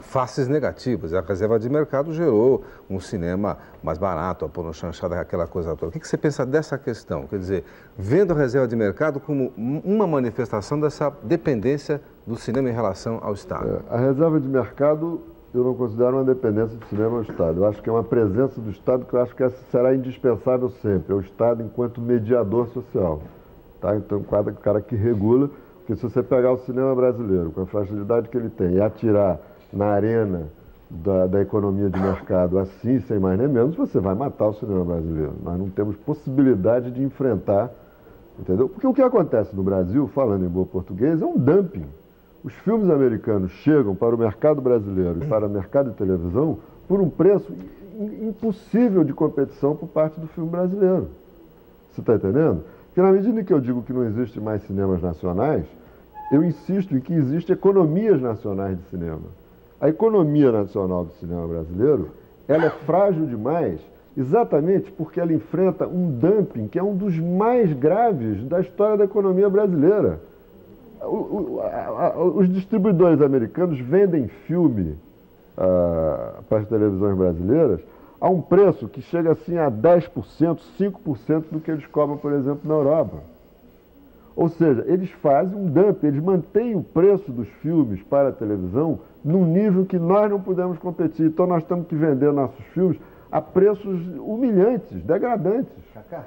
faces negativas. A reserva de mercado gerou um cinema mais barato, a porno chanchada, aquela coisa toda. O que você pensa dessa questão? Quer dizer, vendo a reserva de mercado como uma manifestação dessa dependência do cinema em relação ao Estado. A reserva de mercado eu não considero uma dependência do cinema ao Estado. Eu acho que é uma presença do Estado que eu acho que essa será indispensável sempre. É o Estado enquanto mediador social. Tá? Então, o cara que regula, porque se você pegar o cinema brasileiro com a fragilidade que ele tem e atirar na arena da economia de mercado assim, sem mais nem menos, você vai matar o cinema brasileiro. Nós não temos possibilidade de enfrentar, entendeu? Porque o que acontece no Brasil, falando em bom português, é um dumping. Os filmes americanos chegam para o mercado brasileiro e para o mercado de televisão por um preço impossível de competição por parte do filme brasileiro. Você está entendendo? Porque na medida em que eu digo que não existe mais cinemas nacionais, eu insisto em que existem economias nacionais de cinema. A economia nacional do cinema brasileiro, ela é frágil demais, exatamente porque ela enfrenta um dumping que é um dos mais graves da história da economia brasileira. Os distribuidores americanos vendem filme para as televisões brasileiras a um preço que chega assim a 10%, 5% do que eles cobram, por exemplo, na Europa. Ou seja, eles fazem um dumping, eles mantêm o preço dos filmes para a televisão num nível que nós não podemos competir. Então nós temos que vender nossos filmes a preços humilhantes, degradantes.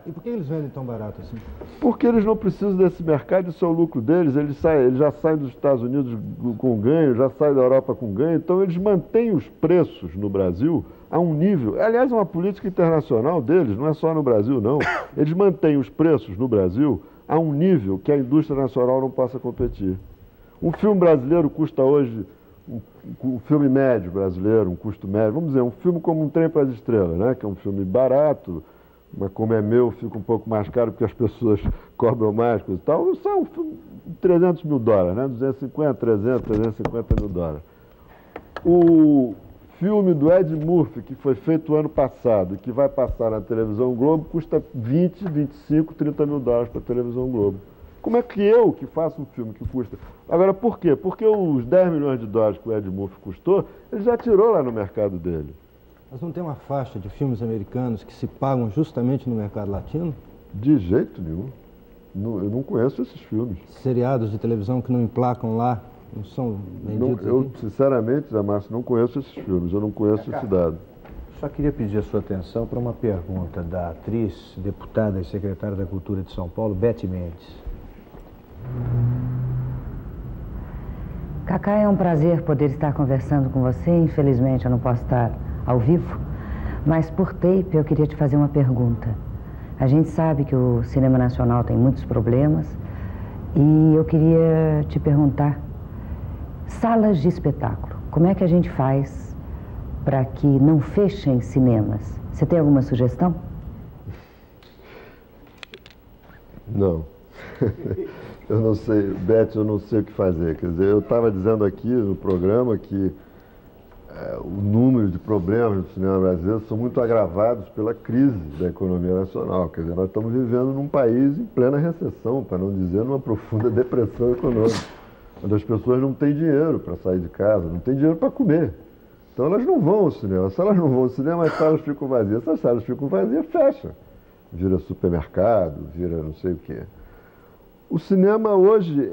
E por que eles vendem tão barato assim? Porque eles não precisam desse mercado, isso é o lucro deles, eles já saem dos Estados Unidos com ganho, já saem da Europa com ganho, então eles mantêm os preços no Brasil a um nível, aliás, é uma política internacional deles, não é só no Brasil não, eles mantêm os preços no Brasil a um nível que a indústria nacional não possa competir. Um filme brasileiro custa hoje, um filme médio brasileiro, um custo médio, vamos dizer, um filme como Um Trem para as Estrelas, né, que é um filme barato, mas como é meu, fica um pouco mais caro porque as pessoas cobram mais, coisa e tal. Isso é um filme de 300 mil dólares, né? 250, 300, 350 mil dólares. O filme do Ed Murphy, que foi feito ano passado, que vai passar na televisão Globo, custa 20, 25, 30 mil dólares para a televisão Globo. Como é que eu, que faço um filme que custa... Agora, por quê? Porque os 10 milhões de dólares que o Ed Murphy custou, ele já tirou lá no mercado dele. Mas não tem uma faixa de filmes americanos que se pagam justamente no mercado latino? De jeito nenhum. Eu não conheço esses filmes. Seriados de televisão que não emplacam lá, não são vendidos Eu, aqui? sinceramente, Zé Márcio, não conheço esses filmes, eu não conheço esse dado. Só queria pedir a sua atenção para uma pergunta da atriz, deputada e secretária da Cultura de São Paulo, Beth Mendes. Cacá, é um prazer poder estar conversando com você. Infelizmente, eu não posso estar ao vivo, mas por tape eu queria te fazer uma pergunta. A gente sabe que o cinema nacional tem muitos problemas e eu queria te perguntar, salas de espetáculo, como é que a gente faz para que não fechem cinemas? Você tem alguma sugestão? Não. Eu não sei, Beth, eu não sei o que fazer. Quer dizer, eu estava dizendo aqui no programa que o número de problemas do cinema brasileiro são muito agravados pela crise da economia nacional. Quer dizer, nós estamos vivendo num país em plena recessão, para não dizer numa profunda depressão econômica, onde as pessoas não têm dinheiro para sair de casa, não têm dinheiro para comer. Então elas não vão ao cinema. Se elas não vão ao cinema, as salas ficam vazias. Se as salas ficam vazias, fecha. Vira supermercado, vira não sei o quê. O cinema hoje,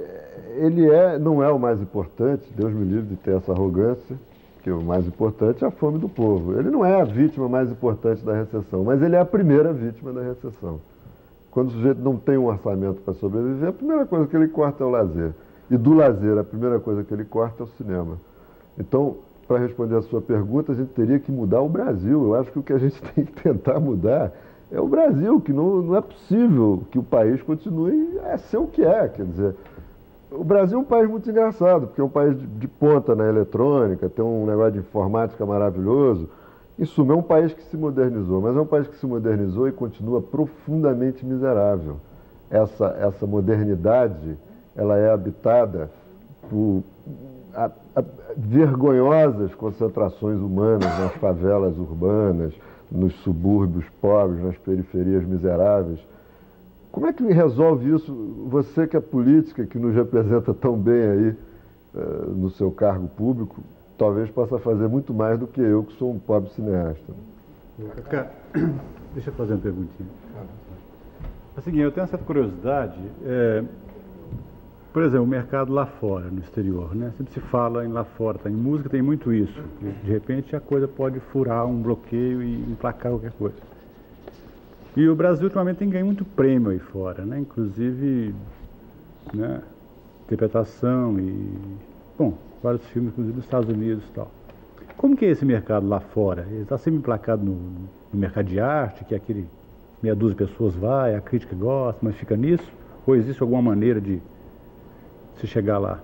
não é o mais importante, Deus me livre de ter essa arrogância, que o mais importante é a fome do povo. Ele não é a vítima mais importante da recessão, mas ele é a primeira vítima da recessão. Quando o sujeito não tem um orçamento para sobreviver, a primeira coisa que ele corta é o lazer. E do lazer, a primeira coisa que ele corta é o cinema. Então, para responder a sua pergunta, a gente teria que mudar o Brasil. Eu acho que o que a gente tem que tentar mudar é o Brasil, que não é possível que o país continue a ser o que é. Quer dizer, o Brasil é um país muito engraçado, porque é um país de ponta na eletrônica, tem um negócio de informática maravilhoso. Em suma, é um país que se modernizou, mas é um país que se modernizou e continua profundamente miserável. Essa modernidade, ela é habitada por vergonhosas concentrações humanas nas favelas urbanas, nos subúrbios pobres, nas periferias miseráveis. Como é que resolve isso? Você que é política, que nos representa tão bem aí no seu cargo público, talvez possa fazer muito mais do que eu, que sou um pobre cineasta. Cacá, deixa eu fazer uma perguntinha. É o seguinte, eu tenho uma certa curiosidade. Por exemplo, o mercado lá fora, no exterior, né? Sempre se fala em lá fora, tá? Em música tem muito isso. De repente a coisa pode furar um bloqueio e emplacar qualquer coisa. E o Brasil ultimamente tem ganho muito prêmio aí fora, né? Inclusive, né? Interpretação e, bom, vários filmes, inclusive nos Estados Unidos e tal. Como que é esse mercado lá fora? Ele está sempre emplacado no mercado de arte, que aquele meia dúzia de pessoas vai, a crítica gosta, mas fica nisso? Ou existe alguma maneira de se chegar lá?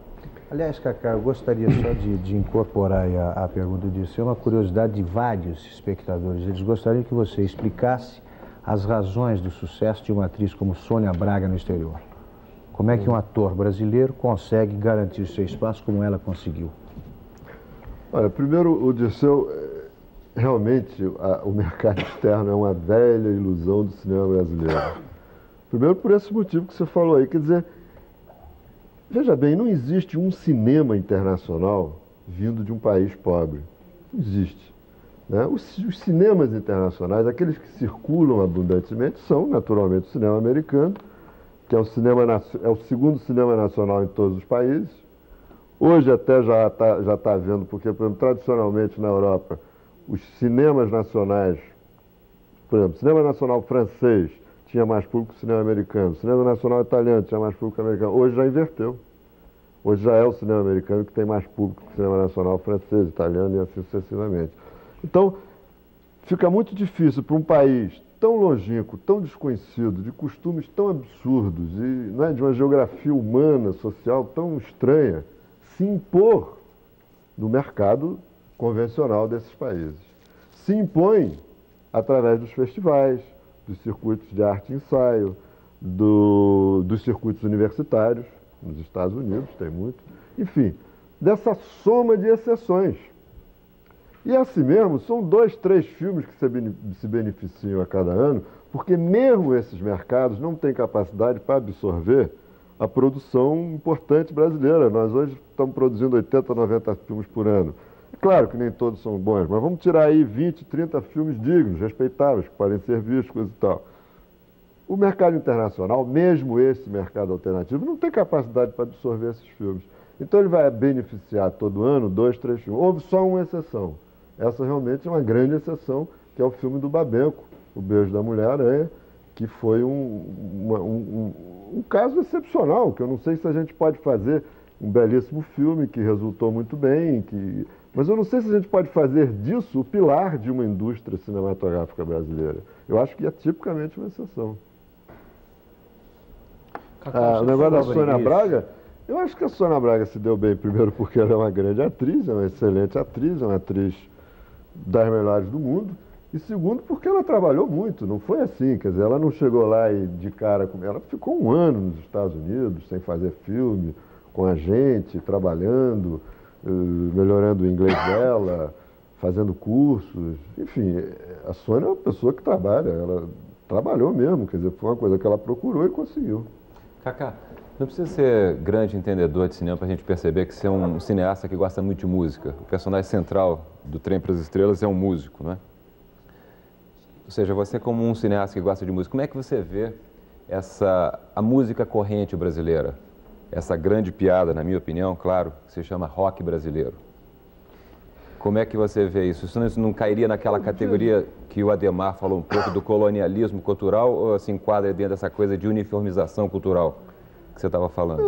Aliás, Cacá, eu gostaria só de incorporar aí a pergunta disso. É uma curiosidade de vários espectadores. Eles gostariam que você explicasse as razões do sucesso de uma atriz como Sônia Braga no exterior. Como é que um ator brasileiro consegue garantir o seu espaço como ela conseguiu? Olha, primeiro, o Dirceu, realmente o mercado externo é uma velha ilusão do cinema brasileiro. Primeiro por esse motivo que você falou aí, quer dizer, veja bem, não existe um cinema internacional vindo de um país pobre. Não existe. Né? Os cinemas internacionais, aqueles que circulam abundantemente, são naturalmente o cinema americano, que é o segundo cinema nacional em todos os países. Hoje até já está havendo, porque por exemplo, tradicionalmente na Europa, os cinemas nacionais Por exemplo, o cinema nacional francês tinha mais público que o cinema americano, o cinema nacional italiano tinha mais público que o americano. Hoje já inverteu. Hoje já é o cinema americano que tem mais público que o cinema nacional francês, italiano e assim sucessivamente. Então, fica muito difícil para um país tão longínquo, tão desconhecido, de costumes tão absurdos e, né, de uma geografia humana, social tão estranha, se impor no mercado convencional desses países. Se impõe através dos festivais, dos circuitos de arte e ensaio, dos circuitos universitários, nos Estados Unidos tem muito, enfim, dessa soma de exceções. E assim mesmo, são 2, 3 filmes que se beneficiam a cada ano, porque mesmo esses mercados não têm capacidade para absorver a produção importante brasileira. Nós hoje estamos produzindo 80, 90 filmes por ano. É claro que nem todos são bons, mas vamos tirar aí 20, 30 filmes dignos, respeitáveis, que podem ser vistos, coisa e tal. O mercado internacional, mesmo esse mercado alternativo, não tem capacidade para absorver esses filmes. Então ele vai beneficiar todo ano 2, 3 filmes. Houve só uma exceção. Essa realmente é uma grande exceção, que é o filme do Babenco, O Beijo da Mulher-Aranha, que foi um caso excepcional, que eu não sei se a gente pode fazer um belíssimo filme, que resultou muito bem, mas eu não sei se a gente pode fazer disso o pilar de uma indústria cinematográfica brasileira. Eu acho que é tipicamente uma exceção. O negócio da Sônia Braga, eu acho que a Sônia Braga se deu bem, primeiro porque ela é uma grande atriz, é uma excelente atriz, é uma atriz das melhores do mundo, e segundo porque ela trabalhou muito, não foi assim, quer dizer, ela não chegou lá e de cara com ela, ficou um ano nos Estados Unidos sem fazer filme, com a gente, trabalhando, melhorando o inglês dela, fazendo cursos, enfim, a Sônia é uma pessoa que trabalha, ela trabalhou mesmo, quer dizer, foi uma coisa que ela procurou e conseguiu. Cacá, não precisa ser grande entendedor de cinema para a gente perceber que você é um cineasta que gosta muito de música. O personagem central do Trem para as Estrelas é um músico, não é? Ou seja, você como um cineasta que gosta de música, como é que você vê a música corrente brasileira? Essa grande piada, na minha opinião, claro, que se chama rock brasileiro. Como é que você vê isso? Isso não cairia naquela categoria que o Adhemar falou um pouco do colonialismo cultural ou se enquadra dentro dessa coisa de uniformização cultural que você estava falando?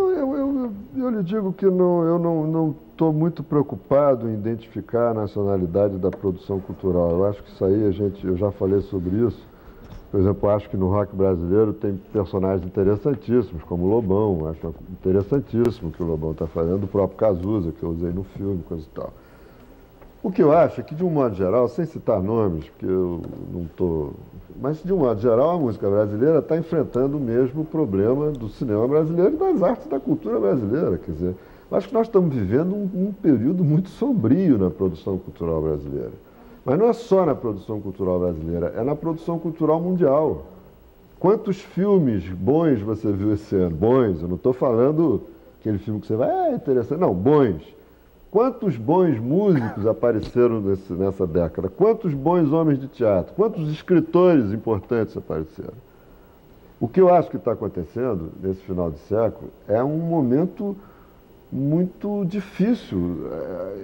Eu lhe digo que eu não estou muito preocupado em identificar a nacionalidade da produção cultural. Eu acho que isso aí, eu já falei sobre isso. Por exemplo, eu acho que no rock brasileiro tem personagens interessantíssimos, como o Lobão. Eu acho interessantíssimo o que o Lobão está fazendo, o próprio Cazuza, que eu usei no filme, coisa e tal. O que eu acho é que, de um modo geral, sem citar nomes, porque eu não estou... Mas, de um modo geral, a música brasileira está enfrentando o mesmo problema do cinema brasileiro e das artes da cultura brasileira. Quer dizer, eu acho que nós estamos vivendo um período muito sombrio na produção cultural brasileira. Mas não é só na produção cultural brasileira, é na produção cultural mundial. Quantos filmes bons você viu esse ano? Bons, eu não estou falando aquele filme que você vai, interessante. Não, bons. Quantos bons músicos apareceram nessa década? Quantos bons homens de teatro? Quantos escritores importantes apareceram? O que eu acho que está acontecendo nesse final de século é um momento muito difícil.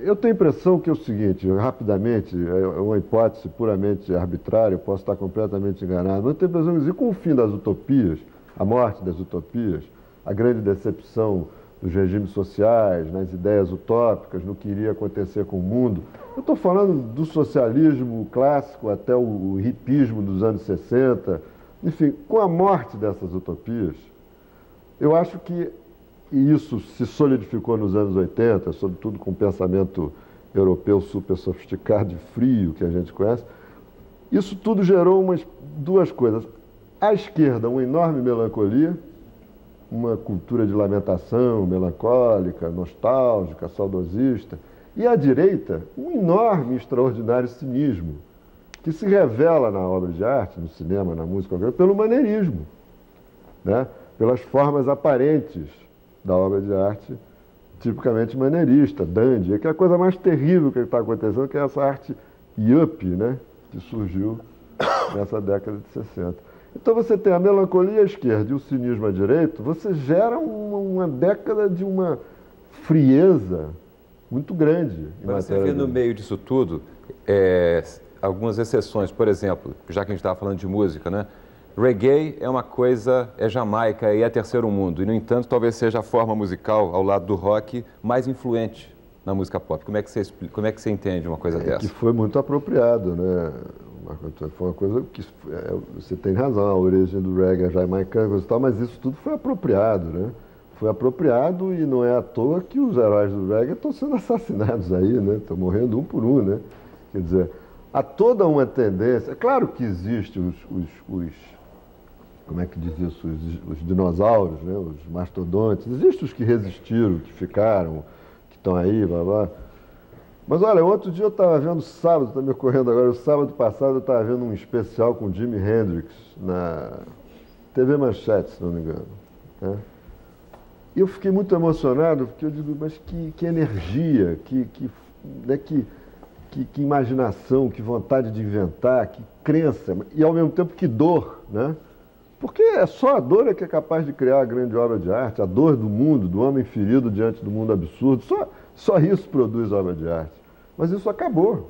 Eu tenho a impressão que é o seguinte, rapidamente, é uma hipótese puramente arbitrária, eu posso estar completamente enganado, mas eu tenho a impressão que com o fim das utopias, a morte das utopias, a grande decepção dos regimes sociais, nas ideias utópicas, no que iria acontecer com o mundo. Eu estou falando do socialismo clássico até o hipismo dos anos 60. Enfim, com a morte dessas utopias, eu acho que, e isso se solidificou nos anos 80, sobretudo com o pensamento europeu super sofisticado e frio que a gente conhece, isso tudo gerou duas coisas. À esquerda, uma enorme melancolia, uma cultura de lamentação melancólica, nostálgica, saudosista, e à direita, um enorme, extraordinário cinismo, que se revela na obra de arte, no cinema, na música, pelo maneirismo, né? Pelas formas aparentes da obra de arte, tipicamente maneirista, dandy, que é a coisa mais terrível que está acontecendo, que é essa arte yuppie, né? Que surgiu nessa década de 60. Então você tem a melancolia à esquerda e o cinismo à direita, você gera uma década de uma frieza muito grande. Mas você vê no meio disso tudo, algumas exceções. Por exemplo, já que a gente estava falando de música, né? Reggae é uma coisa, é Jamaica e é terceiro mundo. E, no entanto, talvez seja a forma musical, ao lado do rock, mais influente na música pop. Como é que você entende uma coisa dessa? Que foi muito apropriado, né? Foi uma coisa que você tem razão, a origem do reggae é jamaicana e tal, mas isso tudo foi apropriado, né? Foi apropriado e não é à toa que os heróis do reggae estão sendo assassinados aí, né? Estão morrendo um por um, né? Quer dizer, há toda uma tendência. É claro que existem como é que diz isso? Os dinossauros, né? Os mastodontes. Existem os que resistiram, que ficaram, que estão aí, blá blá. Mas olha, outro dia eu estava vendo, sábado, está me ocorrendo agora, o sábado passado eu estava vendo um especial com Jimi Hendrix na TV Manchete, se não me engano. Né? E eu fiquei muito emocionado, porque eu digo, mas que energia, que imaginação, que vontade de inventar, que crença, e ao mesmo tempo que dor, né? Porque é só a dor é que é capaz de criar a grande obra de arte, a dor do mundo, do homem ferido diante do mundo absurdo, só isso produz obra de arte. Mas isso acabou.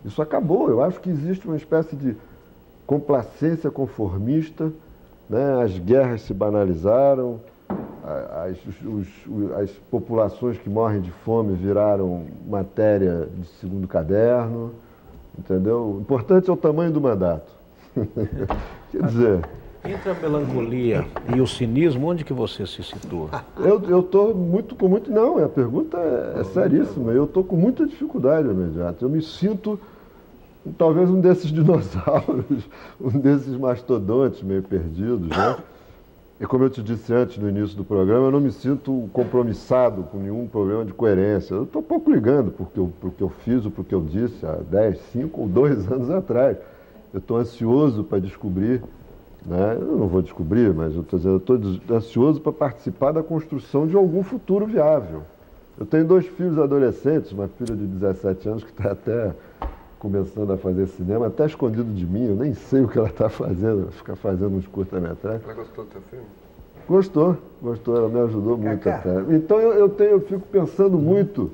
Isso acabou. Eu acho que existe uma espécie de complacência conformista, né? As guerras se banalizaram, as populações que morrem de fome viraram matéria de segundo caderno, entendeu? O importante é o tamanho do mandato. Quer dizer... Entre a melancolia e o cinismo, onde que você se situa? Eu estou com muito... Não, a pergunta é seríssima. Eu estou com muita dificuldade imediata. Eu me sinto talvez um desses dinossauros, um desses mastodontes meio perdidos, né? E como eu te disse antes, no início do programa, eu não me sinto compromissado com nenhum problema de coerência. Eu estou pouco ligando para o que eu fiz ou para o que eu disse há 10, 5 ou 2 anos atrás. Eu estou ansioso para descobrir, né? Eu não vou descobrir, mas eu estou dizendo, eu estou ansioso para participar da construção de algum futuro viável. Eu tenho 2 filhos adolescentes, uma filha de 17 anos que está até começando a fazer cinema, até escondido de mim, eu nem sei o que ela está fazendo, ela fica fazendo uns curta-metragens. Ela gostou do teu filme? Gostou, ela me ajudou muito até. Então eu fico pensando muito,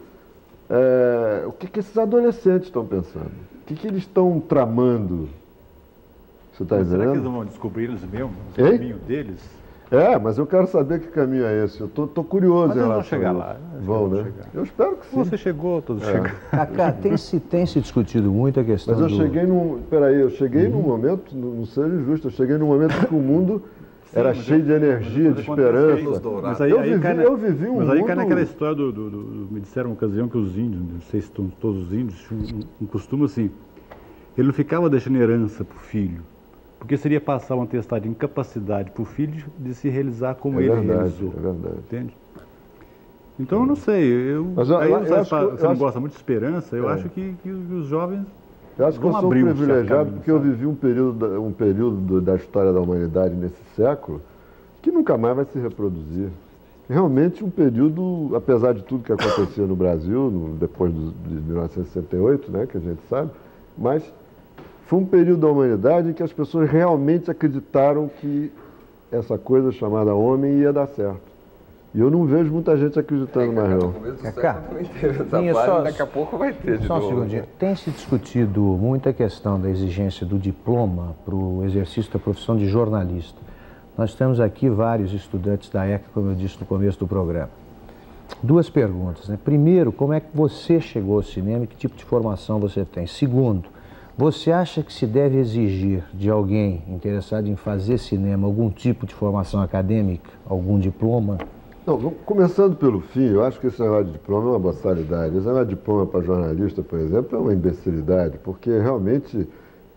o que esses adolescentes estão pensando? O que eles estão tramando? Você está entendendo? Será que eles vão descobrir eles mesmos, o caminho deles? Mas eu quero saber que caminho é esse. Eu tô curioso em relação. Vão chegar lá. Vão, né? Eu espero que sim. Você chegou, todos chegaram. Cacá, tem se discutido muito a questão Mas eu cheguei num momento, não seja injusto, eu cheguei num momento que o mundo era cheio de energia, de esperança. Mas aí, eu vivi um mundo... Mas aí cai naquela história me disseram uma ocasião que os índios, não sei se estão todos os índios, tinham um costume assim, ele não ficava deixando herança para o filho. Porque seria passar uma atestado de incapacidade para o filho de se realizar como ele realizou. É verdade. Entende? Então eu não sei. Você não gosta muito de esperança, eu acho que os jovens. Eu acho que eu sou privilegiado porque eu vivi um período da história da humanidade nesse século que nunca mais vai se reproduzir. Realmente um período, apesar de tudo que acontecia no Brasil, depois de 1968, né, que a gente sabe, mas foi um período da humanidade em que as pessoas realmente acreditaram que essa coisa chamada homem ia dar certo. E eu não vejo muita gente acreditando mais não. Daqui a pouco vai ter de só um novo. segundinho. Tem se discutido muito a questão da exigência do diploma para o exercício da profissão de jornalista. Nós temos aqui vários estudantes da ECA, como eu disse no começo do programa. 2 perguntas, né? Primeiro, como é que você chegou ao cinema e que tipo de formação você tem? Segundo, você acha que se deve exigir de alguém interessado em fazer cinema algum tipo de formação acadêmica, algum diploma? Não, começando pelo fim, eu acho que esse negócio de diploma é uma boçalidade. Esse negócio de diploma para jornalista, por exemplo, é uma imbecilidade, porque realmente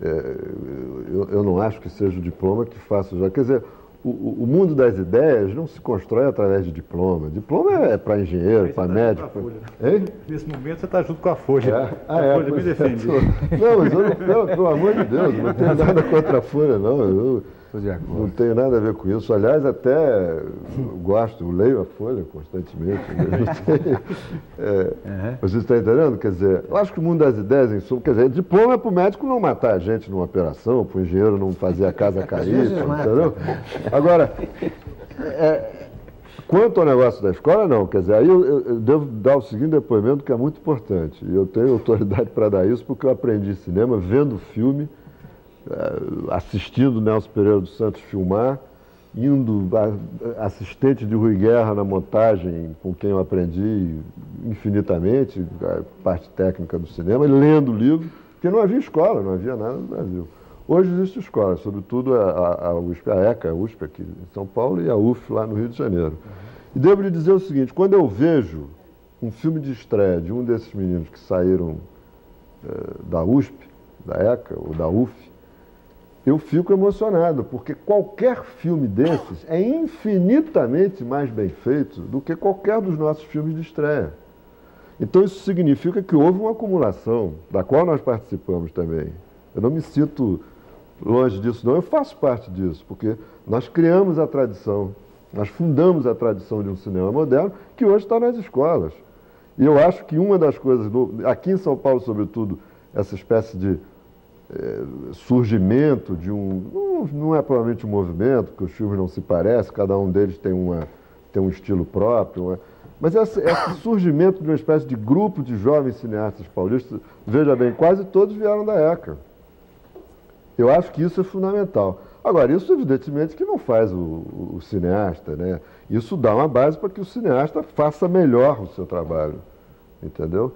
eu não acho que seja o diploma que faça... Quer dizer, o mundo das ideias não se constrói através de diploma. Diploma é para engenheiro, para médico. Nesse momento você está junto com a Folha. A Folha me defende. Não, mas eu pelo amor de Deus, não tenho nada contra a Folha, não. Eu não tenho nada a ver com isso. Aliás, até gosto, eu leio a Folha constantemente. Você está entendendo? Quer dizer, eu acho que o mundo das ideias, em suma, quer dizer, diploma é para o médico não matar a gente numa operação, para o engenheiro não fazer a casa cair, entendeu? Agora, Quanto ao negócio da escola, não. Quer dizer, aí eu devo dar o seguinte depoimento que é muito importante. E eu tenho autoridade para dar isso porque eu aprendi cinema vendo filme, assistindo Nelson Pereira dos Santos filmar, indo assistente de Rui Guerra na montagem, com quem eu aprendi infinitamente, a parte técnica do cinema, e lendo livro, porque não havia escola, não havia nada no Brasil. Hoje existe escola, sobretudo a USP, a ECA, a USP aqui em São Paulo e a UF lá no Rio de Janeiro. E devo lhe dizer o seguinte, quando eu vejo um filme de estreia de um desses meninos que saíram da USP, da ECA ou da UF, eu fico emocionado, porque qualquer filme desses é infinitamente mais bem feito do que qualquer dos nossos filmes de estreia. Então isso significa que houve uma acumulação, da qual nós participamos também. Eu não me sinto longe disso, não. Eu faço parte disso, porque nós criamos a tradição, nós fundamos a tradição de um cinema moderno que hoje está nas escolas. E eu acho que uma das coisas, aqui em São Paulo, sobretudo, essa espécie de surgimento de não é provavelmente um movimento, porque os filmes não se parecem, cada um deles tem um estilo próprio, mas esse surgimento de uma espécie de grupo de jovens cineastas paulistas, veja bem, quase todos vieram da ECA. Eu acho que isso é fundamental. Agora, isso evidentemente que não faz o cineasta, né? Isso dá uma base para que o cineasta faça melhor o seu trabalho, entendeu?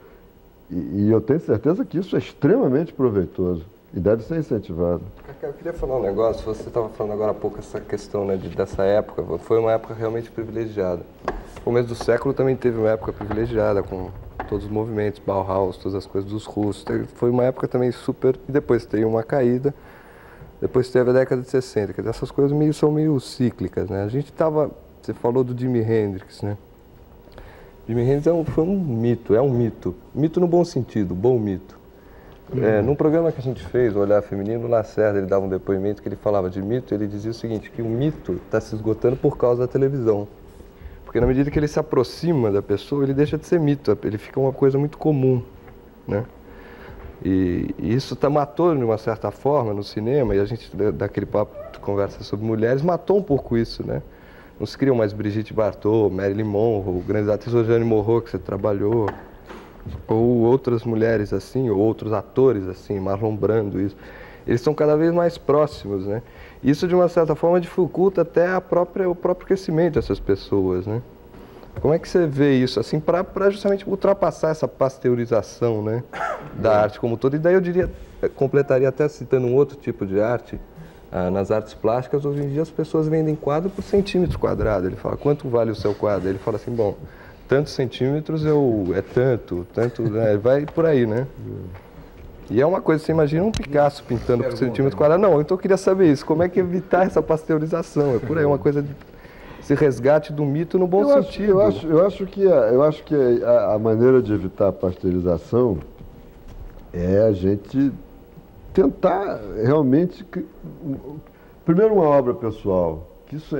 E eu tenho certeza que isso é extremamente proveitoso e deve ser incentivado. Eu queria falar um negócio, você estava falando agora há pouco essa questão, né, dessa época, foi uma época realmente privilegiada. O começo do século também teve uma época privilegiada, com todos os movimentos, Bauhaus, todas as coisas dos russos, foi uma época também super, e depois teve uma caída, depois teve a década de 60, quer dizer, essas coisas são meio cíclicas, né? A gente estava, você falou do Jimi Hendrix, né? Jimi Hendrix foi um mito, é um mito, mito no bom sentido, bom mito. Num programa que a gente fez, o Olhar Feminino, o Lacerda, ele dava um depoimento que ele falava de mito, ele dizia o seguinte, que o mito está se esgotando por causa da televisão. Porque na medida que ele se aproxima da pessoa, ele deixa de ser mito, ele fica uma coisa muito comum, né? E isso matou, de uma certa forma, no cinema, e a gente, daquele papo de conversa sobre mulheres, matou um pouco isso, né? Não se criam mais Brigitte Bardot, Marilyn Monroe, grandes atrizes, Jane Morrow, que você trabalhou, ou outras mulheres assim, ou outros atores assim, Marlon Brando, isso. Eles estão cada vez mais próximos, né? Isso, de uma certa forma, dificulta até o próprio crescimento dessas pessoas, né? Como é que você vê isso, assim, para justamente ultrapassar essa pasteurização, né, da arte como toda? E daí eu diria, completaria até citando um outro tipo de arte, nas artes plásticas, hoje em dia as pessoas vendem quadro por centímetro quadrado. Ele fala, quanto vale o seu quadro? Ele fala assim, bom, tantos centímetros é tanto, né? Vai por aí, né? E é uma coisa, você imagina um Picasso pintando por centímetro quadrado. Não, então eu queria saber isso, como é que evitar essa pasteurização? É por aí, uma coisa esse resgate do mito no bom sentido. Eu acho que a maneira de evitar a pasteurização é a gente tentar realmente... Primeiro, uma obra pessoal, que isso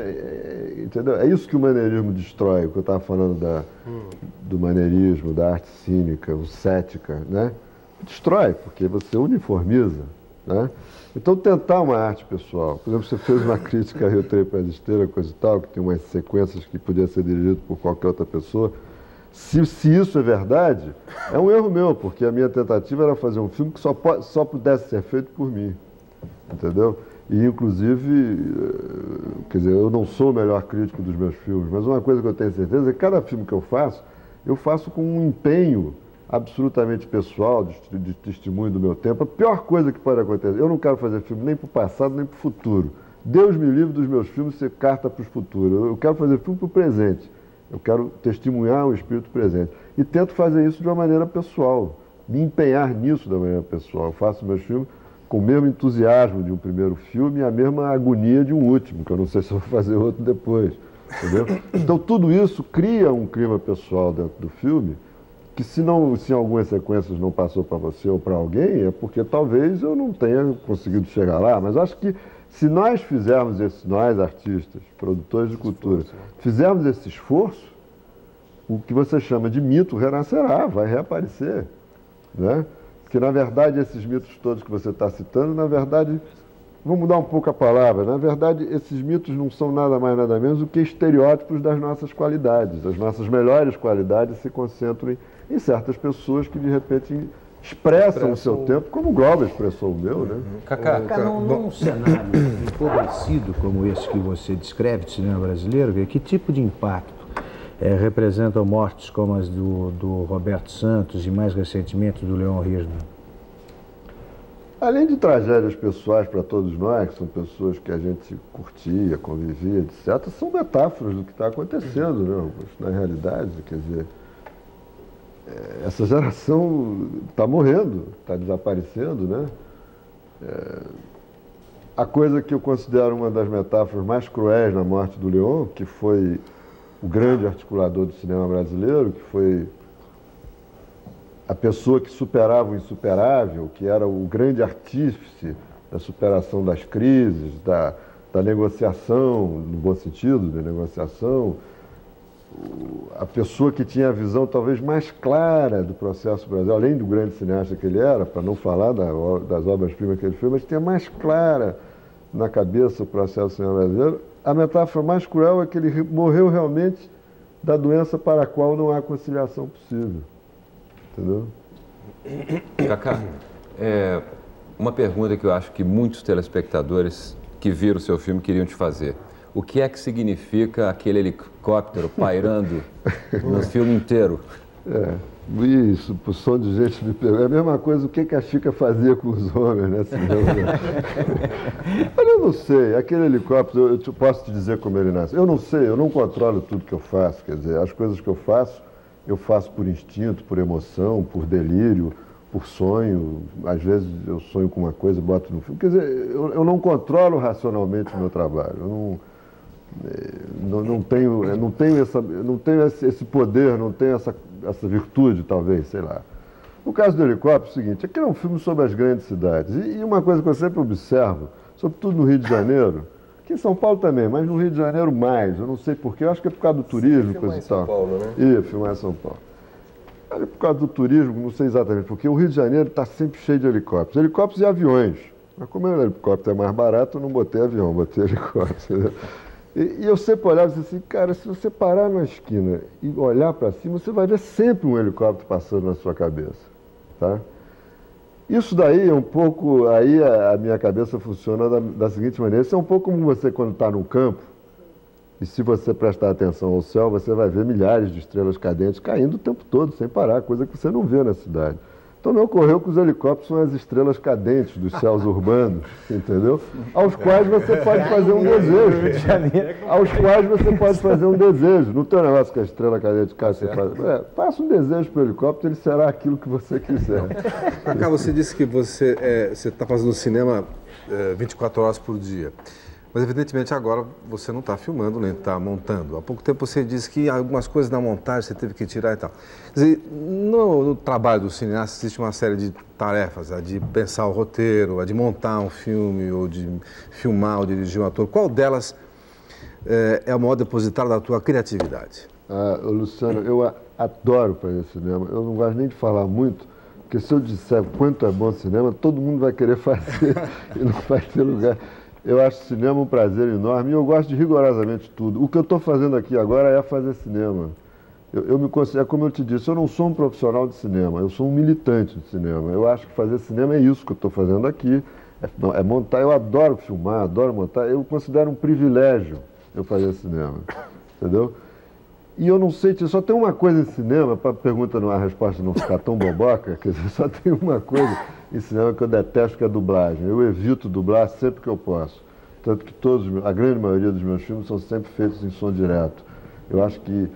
entendeu? É isso que o maneirismo destrói, o que eu estava falando do maneirismo, da arte cínica, o cética, né? Destrói, porque você uniformiza, né? Então, tentar uma arte pessoal. Por exemplo, você fez uma crítica a Rio Trem para as Esteiras, coisa e tal, que tem umas sequências que podia ser dirigido por qualquer outra pessoa. Se isso é verdade, é um erro meu, porque a minha tentativa era fazer um filme que só pudesse ser feito por mim, entendeu? E, inclusive, quer dizer, eu não sou o melhor crítico dos meus filmes, mas uma coisa que eu tenho certeza é que cada filme que eu faço com um empenho absolutamente pessoal, de testemunho do meu tempo. A pior coisa que pode acontecer, eu não quero fazer filme nem para o passado, nem para o futuro. Deus me livre dos meus filmes ser carta para o futuro. Eu quero fazer filme para o presente. Eu quero testemunhar o espírito presente. E tento fazer isso de uma maneira pessoal, me empenhar nisso da maneira pessoal. Eu faço meus filmes com o mesmo entusiasmo de um primeiro filme e a mesma agonia de um último, que eu não sei se eu vou fazer outro depois. Entendeu? Então tudo isso cria um clima pessoal dentro do filme, que se em algumas sequências não passou para você ou para alguém, é porque talvez eu não tenha conseguido chegar lá. Mas acho que se nós fizermos nós artistas, produtores de cultura, fizermos esse esforço, o que você chama de mito renascerá, vai reaparecer, né? Porque, na verdade, esses mitos todos que você está citando, na verdade, vou mudar um pouco a palavra. Na verdade, esses mitos não são nada mais, nada menos do que estereótipos das nossas qualidades. As nossas melhores qualidades se concentram em certas pessoas que, de repente, expressam o seu tempo, como o Glauber expressou o meu, né? Cacá, num cenário empobrecido como esse que você descreve de cinema brasileiro, que tipo de impacto representam mortes como as do Roberto Santos e, mais recentemente, do Leon Hirschman? Além de tragédias pessoais para todos nós, que são pessoas que a gente curtia, convivia, etc., são metáforas do que está acontecendo, né? Na realidade, quer dizer, essa geração está morrendo, está desaparecendo, né? A coisa que eu considero uma das metáforas mais cruéis na morte do Leon, que foi o grande articulador do cinema brasileiro, que foi a pessoa que superava o insuperável, que era o grande artífice da superação das crises, da negociação, no bom sentido, da negociação, a pessoa que tinha a visão talvez mais clara do processo brasileiro, além do grande cineasta que ele era, para não falar das obras-primas que ele fez, mas tinha mais clara na cabeça o processo do cinema brasileiro. A metáfora mais cruel é que ele morreu realmente da doença para a qual não há conciliação possível. Entendeu? Cacá, uma pergunta que eu acho que muitos telespectadores que viram o seu filme queriam te fazer. O que é que significa aquele helicóptero pairando no filme inteiro? Isso, por som de gente me pergunta. É a mesma coisa, o que a Chica fazia com os homens, né? Olha, eu não sei, aquele helicóptero, eu posso te dizer como ele nasce. Eu não sei, eu não controlo tudo que eu faço, quer dizer, as coisas que eu faço por instinto, por emoção, por delírio, por sonho. Às vezes eu sonho com uma coisa e boto no filme. Quer dizer, eu não controlo racionalmente o meu trabalho. Eu não tenho esse poder, não tenho essa virtude, talvez, sei lá. No caso do helicóptero, é o seguinte, aqui é um filme sobre as grandes cidades. E uma coisa que eu sempre observo, sobretudo no Rio de Janeiro, aqui em São Paulo também, mas no Rio de Janeiro mais, eu não sei porquê, eu acho que é por causa do turismo, coisa e tal. Filmar em São Paulo, né? Filmar em São Paulo. É por causa do turismo, não sei exatamente, porque o Rio de Janeiro está sempre cheio de helicópteros e aviões. Mas como o helicóptero é mais barato, eu não botei avião, botei helicóptero. E eu sempre olhava e disse assim, cara, se você parar na esquina e olhar para cima, você vai ver sempre um helicóptero passando na sua cabeça, tá? Isso daí é um pouco, aí a minha cabeça funciona da seguinte maneira, isso é um pouco como você quando está no campo, e se você prestar atenção ao céu, você vai ver milhares de estrelas cadentes caindo o tempo todo, sem parar, coisa que você não vê na cidade. Então me ocorreu que os helicópteros são as estrelas cadentes dos céus urbanos, entendeu? Aos quais você pode fazer um desejo. Aos quais você pode fazer um desejo. Não tem um negócio que a estrela cadente cai, você faz. Faça um desejo para o helicóptero, ele será aquilo que você quiser. Cacá, você disse que você está fazendo cinema 24 horas por dia. Mas, evidentemente, agora você não está filmando nem está montando. Há pouco tempo você disse que algumas coisas na montagem você teve que tirar e tal. Quer dizer, no trabalho do cineasta existe uma série de tarefas, a de pensar o roteiro, a de montar um filme, ou de filmar ou dirigir um ator. Qual delas é o maior depositário da tua criatividade? Luciano, eu adoro fazer cinema. Eu não gosto nem de falar muito, porque se eu disser quanto é bom cinema, todo mundo vai querer fazer e não vai ter lugar. Eu acho cinema um prazer enorme e eu gosto de rigorosamente tudo. O que eu estou fazendo aqui agora é fazer cinema. Eu me considero, como eu te disse, eu não sou um profissional de cinema, eu sou um militante de cinema. Eu acho que fazer cinema é isso que eu estou fazendo aqui, é montar. Eu adoro filmar, adoro montar. Eu considero um privilégio eu fazer cinema, entendeu? E eu não sei, só tem uma coisa em cinema, para a resposta não ficar tão boboca, quer dizer, só tem uma coisa em cinema que eu detesto, que é a dublagem. Eu evito dublar sempre que eu posso. Tanto que a grande maioria dos meus filmes são sempre feitos em som direto. Eu acho que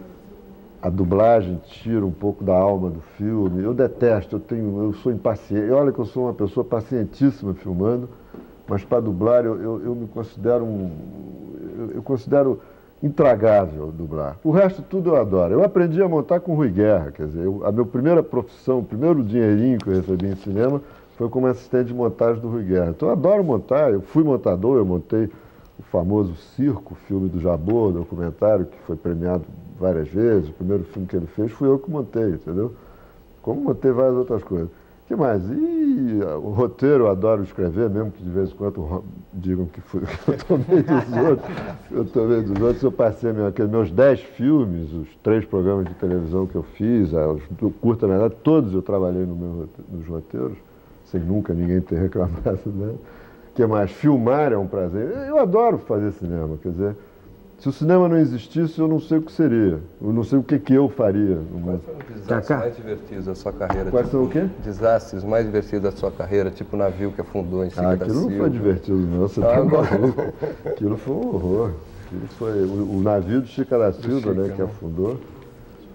a dublagem tira um pouco da alma do filme. Eu detesto, eu sou impaciente. E olha que eu sou uma pessoa pacientíssima filmando, mas para dublar eu me considero eu considero intragável dublar. O resto tudo eu adoro. Eu aprendi a montar com o Rui Guerra, quer dizer, a minha primeira profissão, o primeiro dinheirinho que eu recebi em cinema foi como assistente de montagem do Rui Guerra. Então eu adoro montar, eu fui montador, eu montei o famoso Circo, filme do Jabor, documentário que foi premiado várias vezes, o primeiro filme que ele fez fui eu que montei, entendeu? Como montei várias outras coisas. O que mais? E o roteiro eu adoro escrever, mesmo que de vez em quando digam que eu tomei dos outros. Eu passei meus 10 filmes, os 3 programas de televisão que eu fiz, os curta-metragem, todos eu trabalhei nos roteiros, sem nunca ninguém ter reclamado, né? O que mais? Filmar é um prazer. Eu adoro fazer cinema, quer dizer, se o cinema não existisse, eu não sei o que seria. Eu não sei o que eu faria. Quais são os desastres mais divertidos da sua carreira? Quais são o quê? Desastres mais divertidos da sua carreira, tipo o navio que afundou em Chica da Silva. Aquilo não foi divertido, não. Você tá maluco. Aquilo foi um horror. Aquilo foi o navio de Chica da Silva, né, que afundou.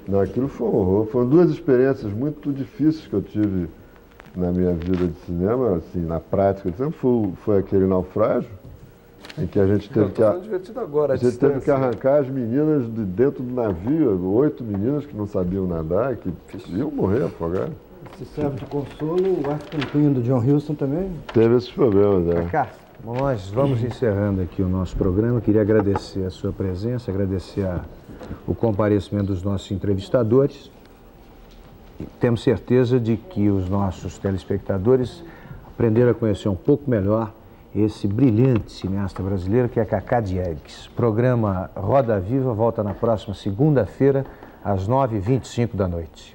Não, aquilo foi um horror. Foram 2 experiências muito difíceis que eu tive na minha vida de cinema, assim, na prática. Foi aquele naufrágio, em que a gente teve que arrancar as meninas de dentro do navio, 8 meninas que não sabiam nadar, que iam morrer afogadas. Se serve de consolo, o Arthur Queen do John Huston também? Teve esses problemas, né? Cacá, nós vamos encerrando aqui o nosso programa. Queria agradecer a sua presença, agradecer o comparecimento dos nossos entrevistadores. Temos certeza de que os nossos telespectadores aprenderam a conhecer um pouco melhor esse brilhante cineasta brasileiro que é Cacá Diegues. Programa Roda Viva volta na próxima segunda-feira, às 9h25 da noite.